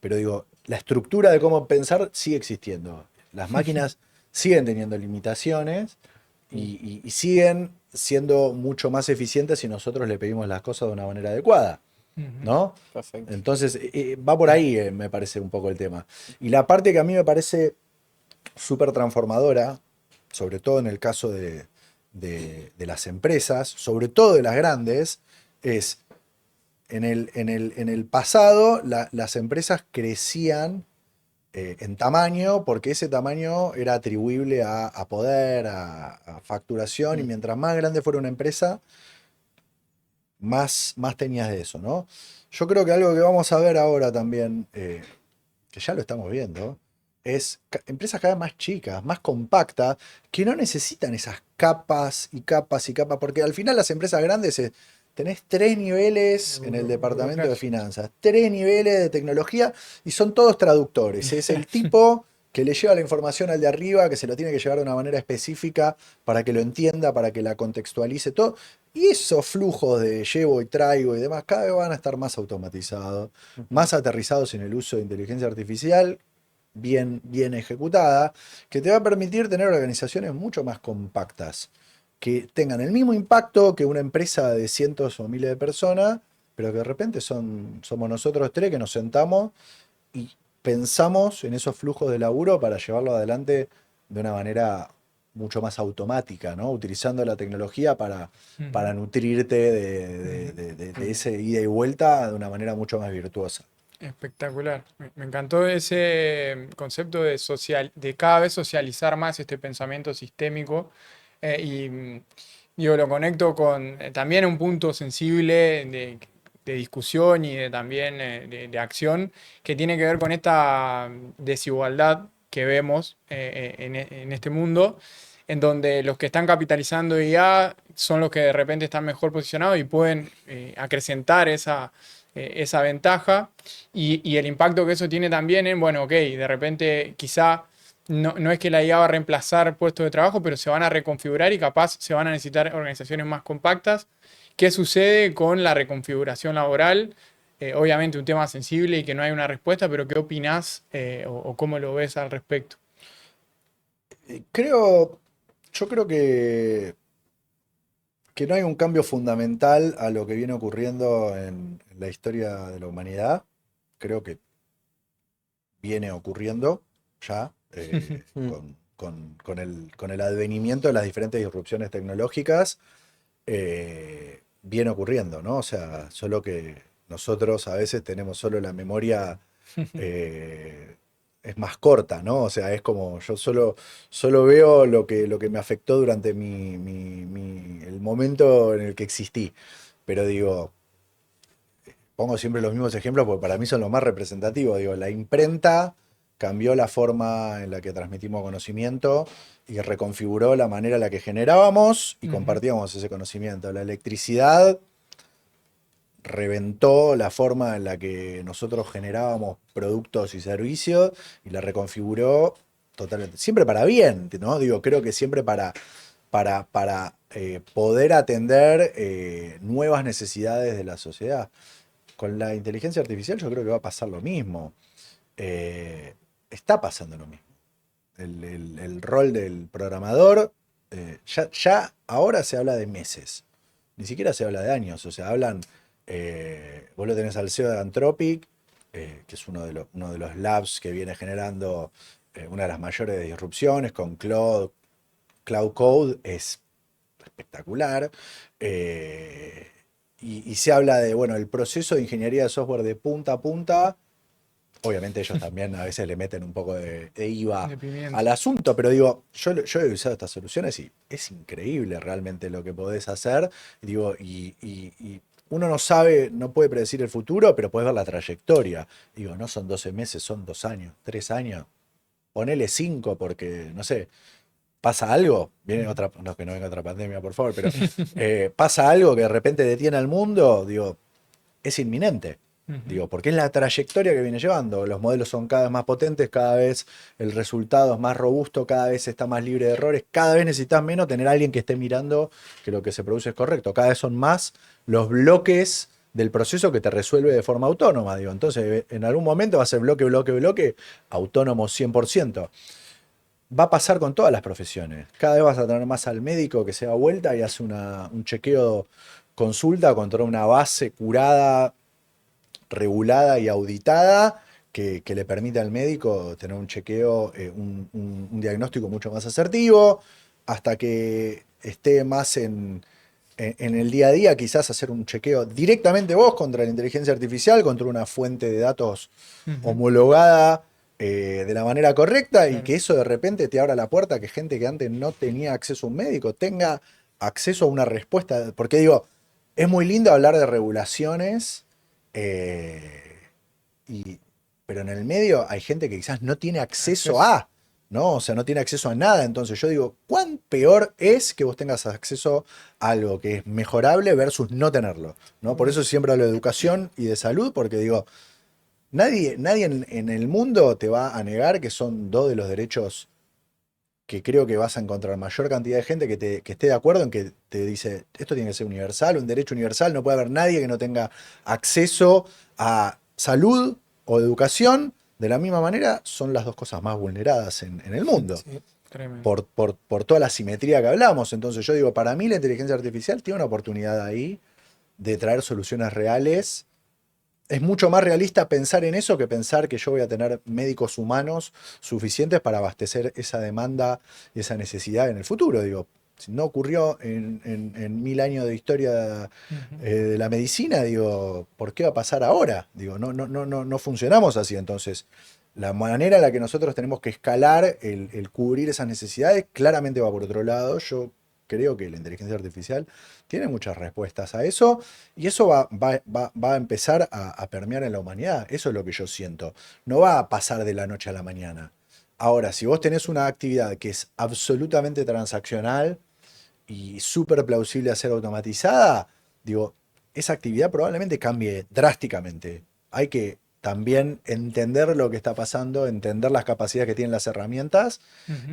pero digo, la estructura de cómo pensar sigue existiendo. Las máquinas siguen teniendo limitaciones y siguen siendo mucho más eficientes si nosotros le pedimos las cosas de una manera adecuada, Ujú. ¿no? Perfecto. Entonces, va por ahí, me parece un poco el tema. Y la parte que a mí me parece súper transformadora, sobre todo en el caso de las empresas, sobre todo de las grandes, es en el pasado las empresas crecían en tamaño porque ese tamaño era atribuible a poder, a facturación, y Mm. mientras más grande fuera una empresa, más tenías de eso, ¿no? Yo creo que algo que vamos a ver ahora también, que ya lo estamos viendo, es empresas cada vez más chicas, más compactas, que no necesitan esas capas y capas y capas, porque al final las empresas grandes tenés tres niveles en el departamento de Burocracia. finanzas, tres niveles de tecnología y son todos traductores. Es el tipo que le lleva la información al de arriba, que se lo tiene que llevar de una manera específica para que lo entienda, para que la contextualice todo. Y esos flujos de llevo y traigo y demás cada vez van a estar más automatizados, Ujú. más aterrizados en el uso de inteligencia artificial, bien ejecutada, que te va a permitir tener organizaciones mucho más compactas, que tengan el mismo impacto que una empresa de cientos o miles de personas, pero que de repente somos nosotros tres que nos sentamos y pensamos en esos flujos de laburo para llevarlo adelante de una manera mucho más automática, ¿no? Utilizando la tecnología para Ujú, nutrirte ujú. de ese ida y vuelta de una manera mucho más virtuosa. Espectacular. Me encantó ese concepto de de cada vez socializar más este pensamiento sistémico. Digo, lo conecto con también un punto sensible de discusión y también de acción que tiene que ver con esta desigualdad que vemos en este mundo, en donde los que están capitalizando IA son los que de repente están mejor posicionados y pueden acrecentar esa ventaja y el impacto que eso tiene también en, bueno, ok, de repente quizá no es que la IA va a reemplazar puestos de trabajo, pero se van a reconfigurar y capaz se van a necesitar organizaciones más compactas. ¿Qué sucede con la reconfiguración laboral? Obviamente un tema sensible y que no hay una respuesta, pero ¿qué opinás o cómo lo ves al respecto? Creo, yo creo que no hay un cambio fundamental a lo que viene ocurriendo en la historia de la humanidad. Creo que viene ocurriendo ya Mm. con el advenimiento de las diferentes disrupciones tecnológicas. Viene ocurriendo, ¿no? O sea, solo que nosotros a veces tenemos solo la memoria eh, es más corta, ¿no? O sea, es como yo solo veo lo que me afectó durante el momento en el que existí. Pero digo, pongo siempre los mismos ejemplos porque para mí son los más representativos. Digo, la imprenta cambió la forma en la que transmitimos conocimiento y reconfiguró la manera en la que generábamos y Ujú, compartíamos ese conocimiento. La electricidad reventó la forma en la que nosotros generábamos productos y servicios y la reconfiguró totalmente. Siempre para bien, ¿no? Digo, creo que siempre para poder atender nuevas necesidades de la sociedad. Con la inteligencia artificial yo creo que va a pasar lo mismo. Eh, Está pasando lo mismo. El rol del programador, ya ahora se habla de meses, ni siquiera se habla de años, o sea, vos lo tenés al CEO de Anthropic, que es uno de los labs que viene generando una de las mayores disrupciones con Cloud Code, es espectacular. Y se habla de, bueno, el proceso de ingeniería de software de punta a punta. Obviamente ellos también a veces le meten un poco de IVA de pimienta. al asunto, pero digo, yo he usado estas soluciones y es increíble realmente lo que podés hacer. Digo, y uno no sabe, no puede predecir el futuro, pero puedes ver la trayectoria. Digo, no son 12 meses, son 2 años, 3 años. Ponele 5 porque, no sé, pasa algo, viene Ujú. otra, no que no venga otra pandemia, por favor, pero pasa algo que de repente detiene al mundo, digo, es inminente. Digo, porque es la trayectoria que viene llevando. Los modelos son cada vez más potentes, cada vez el resultado es más robusto, cada vez está más libre de errores, cada vez necesitas menos tener a alguien que esté mirando que lo que se produce es correcto. Cada vez son más los bloques del proceso que te resuelve de forma autónoma. Digo. Entonces, en algún momento va a ser bloque, bloque, bloque, autónomo 100%. Va a pasar con todas las profesiones. Cada vez vas a tener más al médico que se da vuelta y hace un chequeo, consulta contra una base curada, regulada y auditada que le permite al médico tener un chequeo, un diagnóstico mucho más asertivo, hasta que esté más en el día a día, quizás hacer un chequeo directamente vos contra la inteligencia artificial, contra una fuente de datos homologada de la manera correcta y que eso de repente te abra la puerta a que gente que antes no tenía acceso a un médico tenga acceso a una respuesta. Porque digo, es muy lindo hablar de regulaciones, pero en el medio hay gente que quizás no tiene acceso a, ¿no? O sea, no tiene acceso a nada. Entonces yo digo, ¿cuán peor es que vos tengas acceso a algo que es mejorable versus no tenerlo? ¿No? Por eso siempre hablo de educación y de salud, porque digo, nadie en el mundo te va a negar que son dos de los derechos que creo que vas a encontrar mayor cantidad de gente que esté de acuerdo en que te dice, esto tiene que ser universal, un derecho universal, no puede haber nadie que no tenga acceso a salud o educación. De la misma manera, son las dos cosas más vulneradas en el mundo. Sí, tremendo. Por toda la simetría que hablamos. Entonces yo digo, para mí la inteligencia artificial tiene una oportunidad ahí de traer soluciones reales. Es mucho más realista pensar en eso que pensar que yo voy a tener médicos humanos suficientes para abastecer esa demanda y esa necesidad en el futuro. Digo, si no ocurrió en 1000 años de historia de la medicina, digo, ¿por qué va a pasar ahora? Digo, no funcionamos así. Entonces, la manera en la que nosotros tenemos que escalar el cubrir esas necesidades claramente va por otro lado. Yo creo que la inteligencia artificial tiene muchas respuestas a eso y eso va a empezar a permear en la humanidad. Eso es lo que yo siento. No va a pasar de la noche a la mañana. Ahora, si vos tenés una actividad que es absolutamente transaccional y súper plausible a ser automatizada, digo, esa actividad probablemente cambie drásticamente. Hay que también entender lo que está pasando, entender las capacidades que tienen las herramientas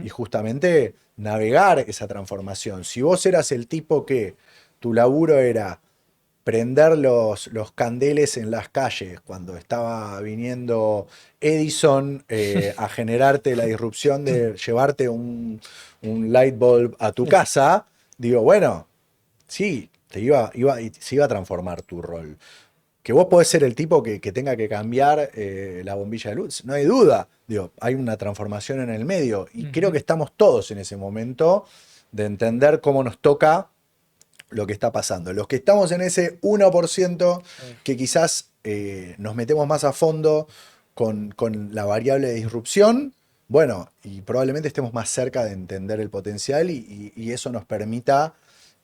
y justamente navegar esa transformación. Si vos eras el tipo que tu laburo era prender los candeles en las calles cuando estaba viniendo Edison a generarte la disrupción de llevarte un light bulb a tu casa, digo, bueno, sí, se iba a transformar tu rol. Que vos podés ser el tipo que tenga que cambiar la bombilla de luz, no hay duda. Digo, hay una transformación en el medio y creo que estamos todos en ese momento de entender cómo nos toca lo que está pasando. Los que estamos en ese 1% que quizás nos metemos más a fondo con la variable de disrupción, bueno, y probablemente estemos más cerca de entender el potencial y eso nos permita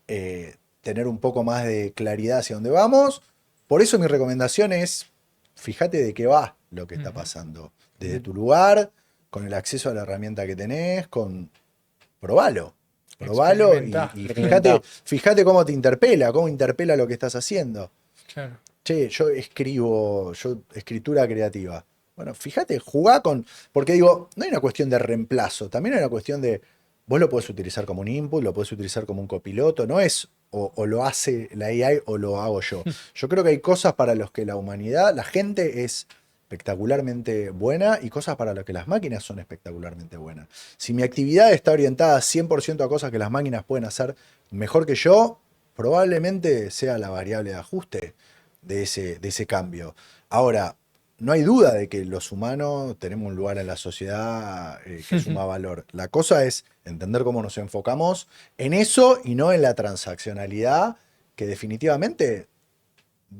tener un poco más de claridad hacia dónde vamos. Por eso mi recomendación es, fíjate de qué va lo que está pasando. Desde tu lugar, con el acceso a la herramienta que tenés, probalo. Probalo y fíjate cómo te interpela, cómo interpela lo que estás haciendo. Claro. Che, yo escritura creativa. Bueno, fíjate, jugá con... Porque digo, no hay una cuestión de reemplazo, también hay una cuestión de... Vos lo podés utilizar como un input, lo podés utilizar como un copiloto, no es o lo hace la AI o lo hago yo. Yo creo que hay cosas para las que la humanidad, la gente es espectacularmente buena y cosas para las que las máquinas son espectacularmente buenas. Si mi actividad está orientada 100% a cosas que las máquinas pueden hacer mejor que yo, probablemente sea la variable de ajuste de ese cambio. Ahora, no hay duda de que los humanos tenemos un lugar en la sociedad que suma valor. La cosa es entender cómo nos enfocamos en eso y no en la transaccionalidad que definitivamente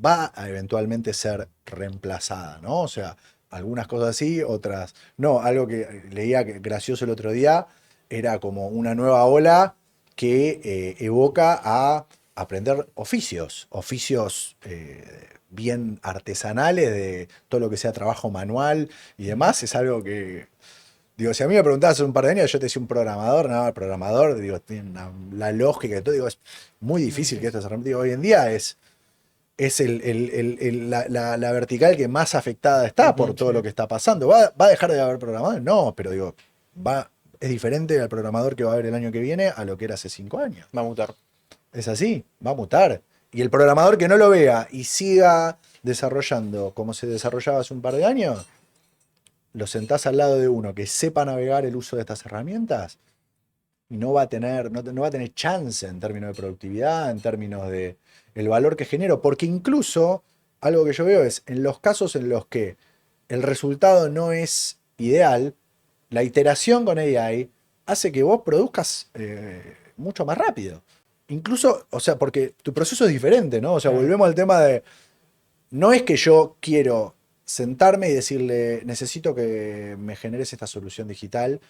va a eventualmente ser reemplazada, ¿no? O sea, algunas cosas sí, otras no. Algo que leía gracioso el otro día era como una nueva ola que evoca a aprender oficios bien artesanales de todo lo que sea trabajo manual y demás. Es algo que, digo, si a mí me preguntabas hace un par de años, yo te decía un programador, no, el programador, digo, tiene la lógica y todo, digo, es muy difícil que esto se repita. Hoy en día es es la vertical que más afectada está por todo lo que está pasando. ¿Va a dejar de haber programadores? No, pero digo, es diferente al programador que va a haber el año que viene a lo que era hace 5 años. Va a mutar. Es así, va a mutar. Y el programador que no lo vea y siga desarrollando como se desarrollaba hace un par de años, lo sentás al lado de uno que sepa navegar el uso de estas herramientas y no va a tener chance en términos de productividad, en términos de el valor que genero. Porque incluso, algo que yo veo es, en los casos en los que el resultado no es ideal, la iteración con AI hace que vos produzcas mucho más rápido. Incluso, o sea, porque tu proceso es diferente, ¿no? O sea, volvemos al tema de, no es que yo quiero sentarme y decirle, necesito que me generes esta solución digital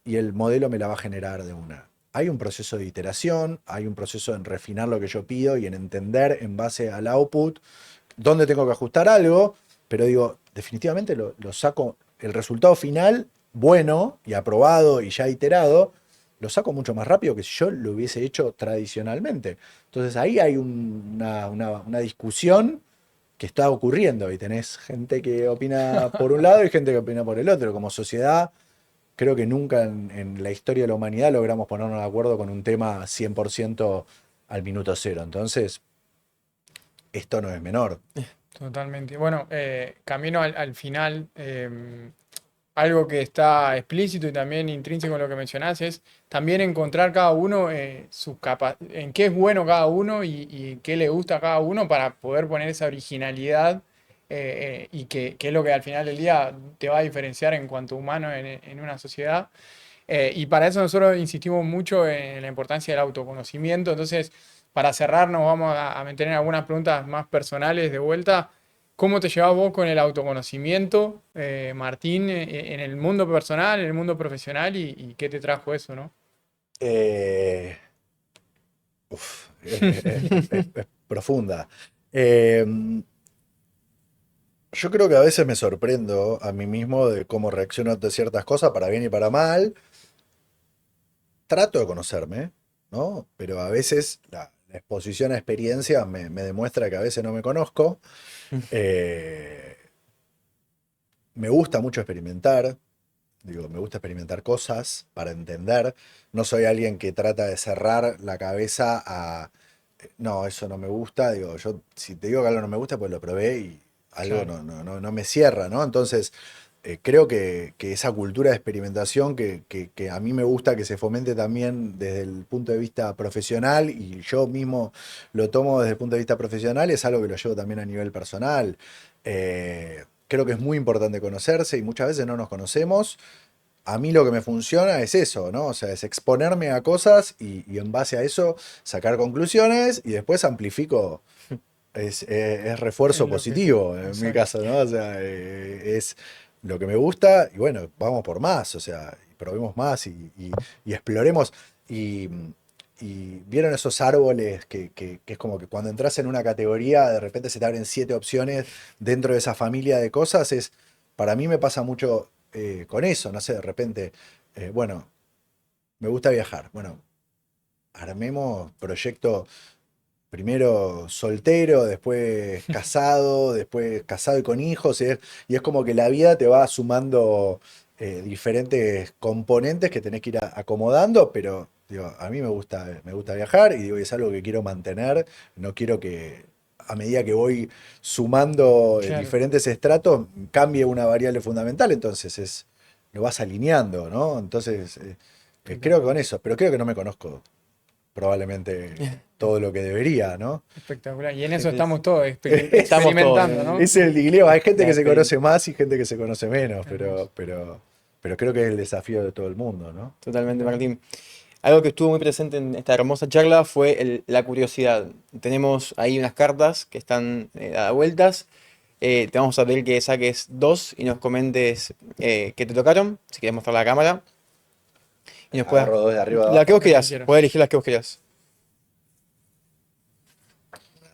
y el modelo me la va a generar de una. Hay un proceso de iteración, hay un proceso en refinar lo que yo pido y en entender en base al output dónde tengo que ajustar algo, pero digo, definitivamente lo saco, el resultado final, bueno y aprobado y ya iterado, lo saco mucho más rápido que si yo lo hubiese hecho tradicionalmente. Entonces ahí hay una discusión que está ocurriendo y tenés gente que opina por un lado y gente que opina por el otro. Como sociedad, creo que nunca en la historia de la humanidad logramos ponernos de acuerdo con un tema 100% al minuto cero. Entonces, esto no es menor. Totalmente. Bueno, camino al final, algo que está explícito y también intrínseco en lo que mencionás es también encontrar cada uno en qué es bueno cada uno y qué le gusta a cada uno para poder poner esa originalidad y que es lo que al final del día te va a diferenciar en cuanto humano en una sociedad. Y para eso nosotros insistimos mucho en la importancia del autoconocimiento. Entonces, para cerrar, nos vamos a meter en algunas preguntas más personales de vuelta. ¿Cómo te llevas vos con el autoconocimiento, Martín, en el mundo personal, en el mundo profesional y qué te trajo eso, ¿no? Eh, es profunda. Eh, yo creo que a veces me sorprendo a mí mismo de cómo reacciono ante ciertas cosas, para bien y para mal. Trato de conocerme, ¿no? Pero a veces la exposición a experiencias me demuestra que a veces no me conozco. Eh, Me gusta mucho experimentar, digo, me gusta experimentar cosas para entender. No soy alguien que trata de cerrar la cabeza a, no, eso no me gusta. Digo, yo si te digo que algo no me gusta, pues lo probé y algo Claro. no me cierra, ¿no? Entonces, creo que esa cultura de experimentación que a mí me gusta que se fomente también desde el punto de vista profesional y yo mismo lo tomo desde el punto de vista profesional, es algo que lo llevo también a nivel personal. Creo que es muy importante conocerse y muchas veces no nos conocemos. A mí lo que me funciona es eso, ¿no? O sea, es exponerme a cosas y en base a eso sacar conclusiones y después amplifico. Es refuerzo Es lo que... positivo en mi Exacto. caso, ¿no? O sea, es lo que me gusta y bueno, vamos por más, o sea, y probemos más y exploremos. Y, y vieron esos árboles que es como que cuando entras en una categoría, de repente se te abren 7 opciones dentro de esa familia de cosas. Para mí me pasa mucho con eso, no sé, de repente, bueno, me gusta viajar. Bueno, armemos proyecto. Primero soltero, después casado y con hijos, y es como que la vida te va sumando diferentes componentes que tenés que ir acomodando, pero digo, a mí me gusta viajar y digo, es algo que quiero mantener, no quiero que a medida que voy sumando Claro. diferentes estratos cambie una variable fundamental, entonces lo vas alineando, ¿no? Entonces, creo que con Espectacular. eso, pero creo que no me conozco probablemente todo lo que debería, ¿no? Espectacular. Y en eso Es- estamos todos Estamos todos. experimentando, ¿no? Es el dilema. Hay gente La que se conoce experiencia. más y gente que se conoce menos, Hermoso. pero creo que es el desafío de todo el mundo, ¿no? Totalmente, Totalmente. Martín. Algo que estuvo muy presente en esta hermosa charla fue la curiosidad. Tenemos ahí unas cartas que están dadas vueltas. Te vamos a pedir que saques dos y nos comentes qué te tocaron, si quieres mostrar la cámara. Y nos puedas... Agarro dos de arriba La que abajo, vos La que quieras, quieras. puedes elegir las que vos quieras.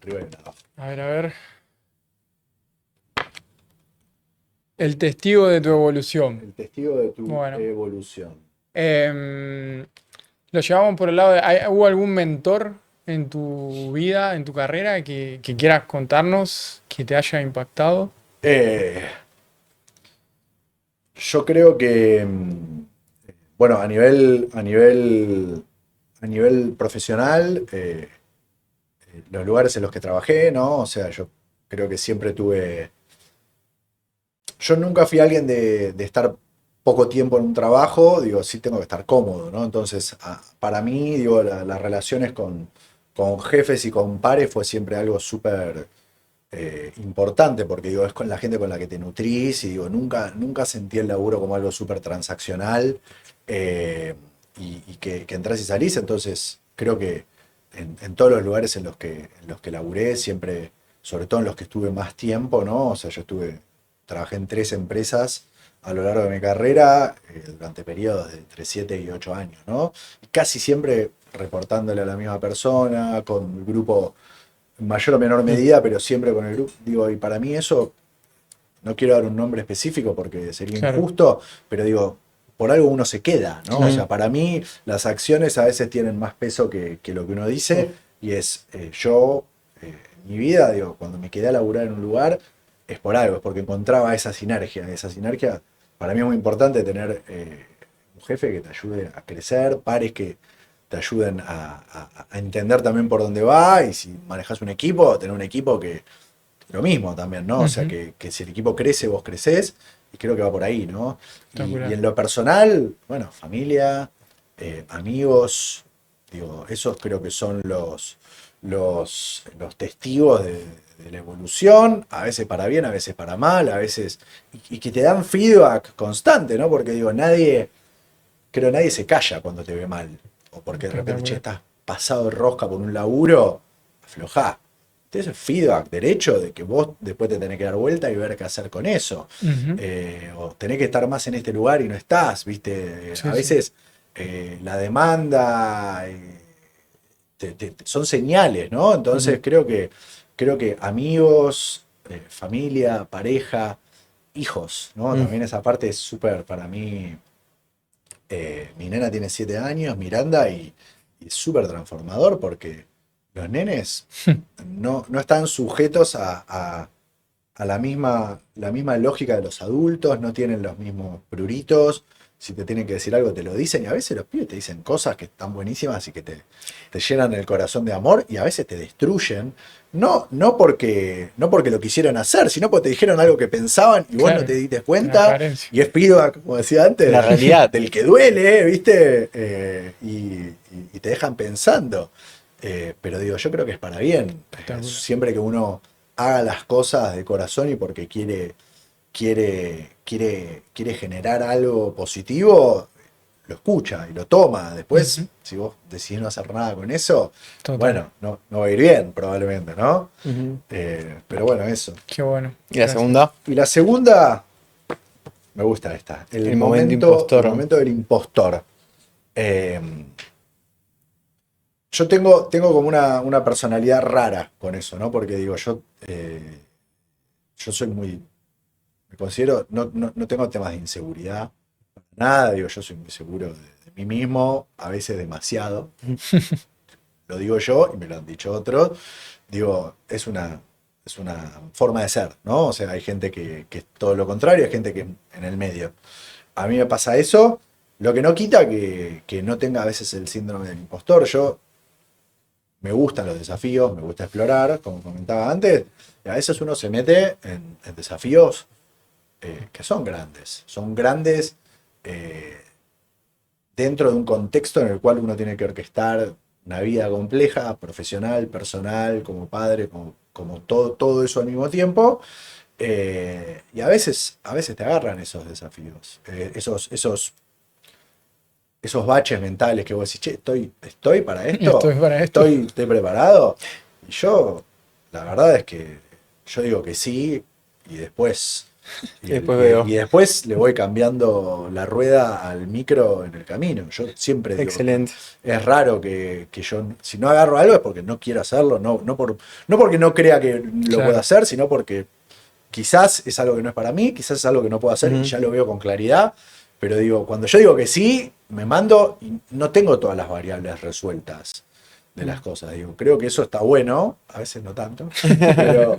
arriba y abajo. A ver, a ver. El testigo de tu evolución. El testigo de tu Bueno. evolución. Em, lo llevamos por el lado de... ¿Hubo algún mentor en tu vida, en tu carrera, que quieras contarnos, que te haya impactado? Eh, yo creo que, bueno, a nivel profesional, los lugares en los que trabajé, ¿no? O sea, yo creo que siempre tuve. Yo nunca fui alguien de estar poco tiempo en un trabajo, digo, sí tengo que estar cómodo, ¿no? Entonces, para mí, digo, las relaciones con jefes y con pares fue siempre algo súper importante, porque digo, es con la gente con la que te nutrís y digo, nunca sentí el laburo como algo súper transaccional y que entras y salís, entonces creo que en todos los lugares en los que laburé, siempre, sobre todo en los que estuve más tiempo, ¿no? O sea, trabajé en 3 empresas a lo largo de mi carrera, durante periodos de entre 7 y 8 años, ¿no? Y casi siempre reportándole a la misma persona, con el grupo en mayor o menor medida, pero siempre con el grupo. Digo, y para mí eso, no quiero dar un nombre específico porque sería Claro, injusto, pero digo, por algo uno se queda, ¿no? O Ujú. sea, para mí las acciones a veces tienen más peso que lo que uno dice, y es yo, en mi vida, digo, cuando me quedé a laburar en un lugar, es por algo, es porque encontraba esa sinergia. Esa sinergia, para mí es muy importante tener un jefe que te ayude a crecer, pares que te ayuden a entender también por dónde va, y si manejas un equipo, tener un equipo que lo mismo también, ¿no? O sea, ujú, que si el equipo crece, vos crecés, y creo que va por ahí, ¿no? Y espectacular. en lo personal, bueno, familia, amigos, digo, esos creo que son los testigos de la evolución, a veces para bien, a veces para mal, a veces, y que te dan feedback constante, ¿no? Porque digo, nadie se calla cuando te ve mal, o porque de repente, che, Espectacular. estás pasado de rosca por un laburo, aflojá. Ese feedback derecho de que vos después te tenés que dar vuelta y ver qué hacer con eso. Ujú, O tenés que estar más en este lugar y no estás, ¿viste? A sí, sí. veces la demanda son señales, ¿no? Entonces Ujú. creo que amigos, familia, pareja, hijos, ¿no? Mm. También esa parte es súper para mí. Mi nena tiene 7 años, Miranda, y es súper transformador porque los nenes no están sujetos a la misma lógica de los adultos, no tienen los mismos pruritos. Si te tienen que decir algo, te lo dicen. Y a veces los pibes te dicen cosas que están buenísimas y que te llenan el corazón de amor y a veces te destruyen. No porque lo quisieron hacer, sino porque te dijeron algo que pensaban y vos no te Claro, diste una cuenta. carencia. Y es feedback, como decía antes, La realidad. del que duele, ¿viste? Y te dejan pensando. Pero digo, yo creo que es para bien. Espectacular. Siempre que uno haga las cosas de corazón y porque quiere generar algo positivo, lo escucha y lo toma. Después, Ujú, si vos decidís no hacer nada con eso, total. bueno, no va a ir bien, probablemente, ¿no? Ujú. Pero bueno, eso. Qué bueno. Y la Gracias. segunda, Y la segunda, me gusta esta, el el momento momento, el impostor. momento del impostor. Eh, yo tengo como una personalidad rara con eso, ¿no? Porque digo, yo soy muy, me considero, no tengo temas de inseguridad, nada, digo, yo soy muy seguro de mí mismo, a veces demasiado, lo digo yo y me lo han dicho otros, digo, es una forma de ser, ¿no? O sea, hay gente que es todo lo contrario, hay gente que es en el medio. A mí me pasa eso, lo que no quita que no tenga a veces el síndrome del impostor. Yo me gustan los desafíos, me gusta explorar, como comentaba antes, y a veces uno se mete en desafíos que son grandes eh, dentro de un contexto en el cual uno tiene que orquestar una vida compleja, profesional, personal, como padre, como todo eso al mismo tiempo. Y a veces te agarran esos desafíos, esos baches mentales que vos decís, che, estoy para Esto esto, es para esto. estoy preparado. Y yo, la verdad es que yo digo que sí, y después, Y después veo. y después le voy cambiando la rueda al micro en el camino. Yo siempre digo, Excelente. es raro que yo, si no agarro algo es porque no quiero hacerlo, no porque no crea que lo pueda Claro. hacer, sino porque quizás es algo que no es para mí, quizás es algo que no puedo hacer y Ujú. ya lo veo con claridad, pero digo, cuando yo digo que sí, me mando y no tengo todas las variables resueltas. de las cosas. Digo, creo que eso está bueno, a veces no tanto,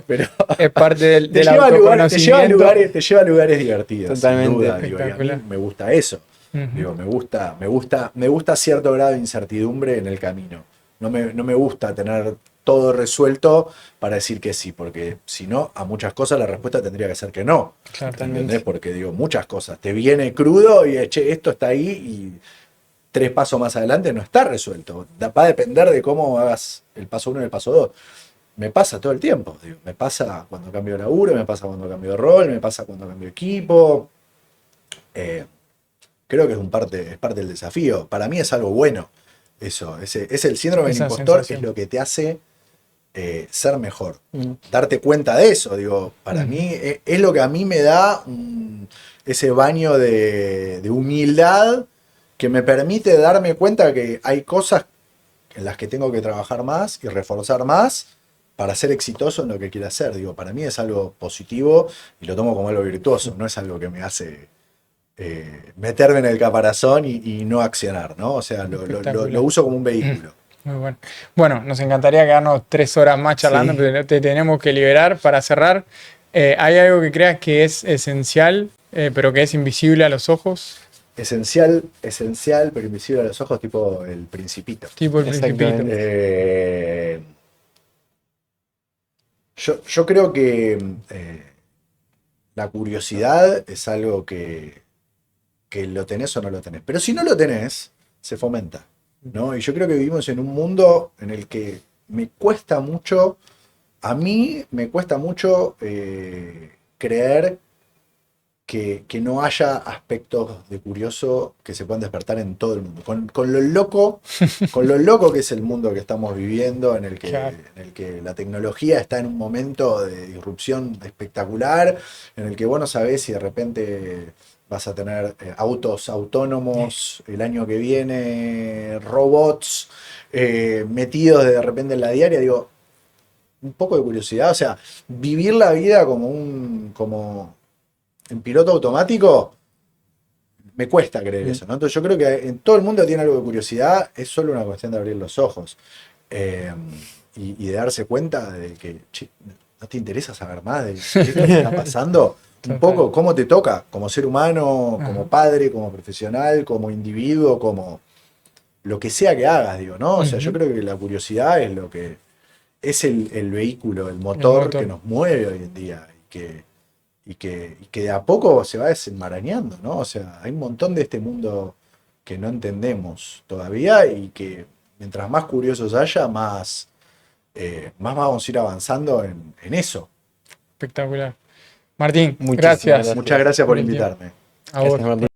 pero Es parte del, te del lleva a autoconocimiento. te lleva a lugares divertidos. Totalmente. Sin duda, digo, y a mí Espectacular. me gusta eso. Ujú. Digo, me gusta cierto grado de incertidumbre en el camino. No me gusta tener todo resuelto para decir que sí, porque si no, a muchas cosas la respuesta tendría que ser que no. Claro. ¿Entendés? Porque digo, muchas cosas. Te viene crudo y che, esto está ahí y 3 pasos más adelante no está resuelto. Va a depender de cómo hagas el paso 1 y el paso 2. Me pasa todo el tiempo. Digo, me pasa cuando cambio de laburo, me pasa cuando cambio de rol, me pasa cuando cambio de equipo. Creo que es parte del desafío. Para mí es algo bueno. Eso, es el síndrome del Esa impostor, sensación. es lo que te hace ser mejor. Mm. Darte cuenta de eso, digo, para mí es lo que a mí me da ese baño de humildad que me permite darme cuenta que hay cosas en las que tengo que trabajar más y reforzar más para ser exitoso en lo que quiera hacer. Digo, para mí es algo positivo y lo tomo como algo virtuoso, no es algo que me hace meterme en el caparazón y no accionar, ¿no? O sea, Espectacular. lo uso como un vehículo. Muy bueno. Bueno, nos encantaría quedarnos 3 horas más charlando, Sí. pero te tenemos que liberar para cerrar. ¿Hay algo que creas que es esencial, pero que es invisible a los ojos? Esencial, pero invisible a los ojos, tipo el Principito. Tipo el Exactamente. Principito. Yo creo que la curiosidad es algo que lo tenés o no lo tenés. Pero si no lo tenés, se fomenta, ¿no? Y yo creo que vivimos en un mundo en el que a mí me cuesta mucho creer que no haya aspectos de curioso que se puedan despertar en todo el mundo. Con lo loco que es el mundo que estamos viviendo, en el Claro. que la tecnología está en un momento de disrupción espectacular, en el que vos no sabés si de repente vas a tener autos autónomos el año que viene, robots metidos de repente en la diaria. Digo, un poco de curiosidad, o sea, vivir la vida como en piloto automático, me cuesta creer eso, ¿no? Entonces yo creo que en todo el mundo tiene algo de curiosidad, es solo una cuestión de abrir los ojos y de darse cuenta de que che, no te interesa saber más de qué te está pasando, un poco cómo te toca como ser humano, como padre, como profesional, como individuo, como lo que sea que hagas, digo, ¿no? O sea, yo creo que la curiosidad es lo que es el vehículo, el motor que nos mueve hoy en día y que de a poco se va desenmarañando, ¿no? O sea, hay un montón de este mundo que no entendemos todavía y que mientras más curiosos haya, más vamos a ir avanzando en eso. Espectacular. Martín, Muchísimas gracias. gracias. Muchas gracias por Por el tiempo. invitarme. A vos. Gracias, Martín.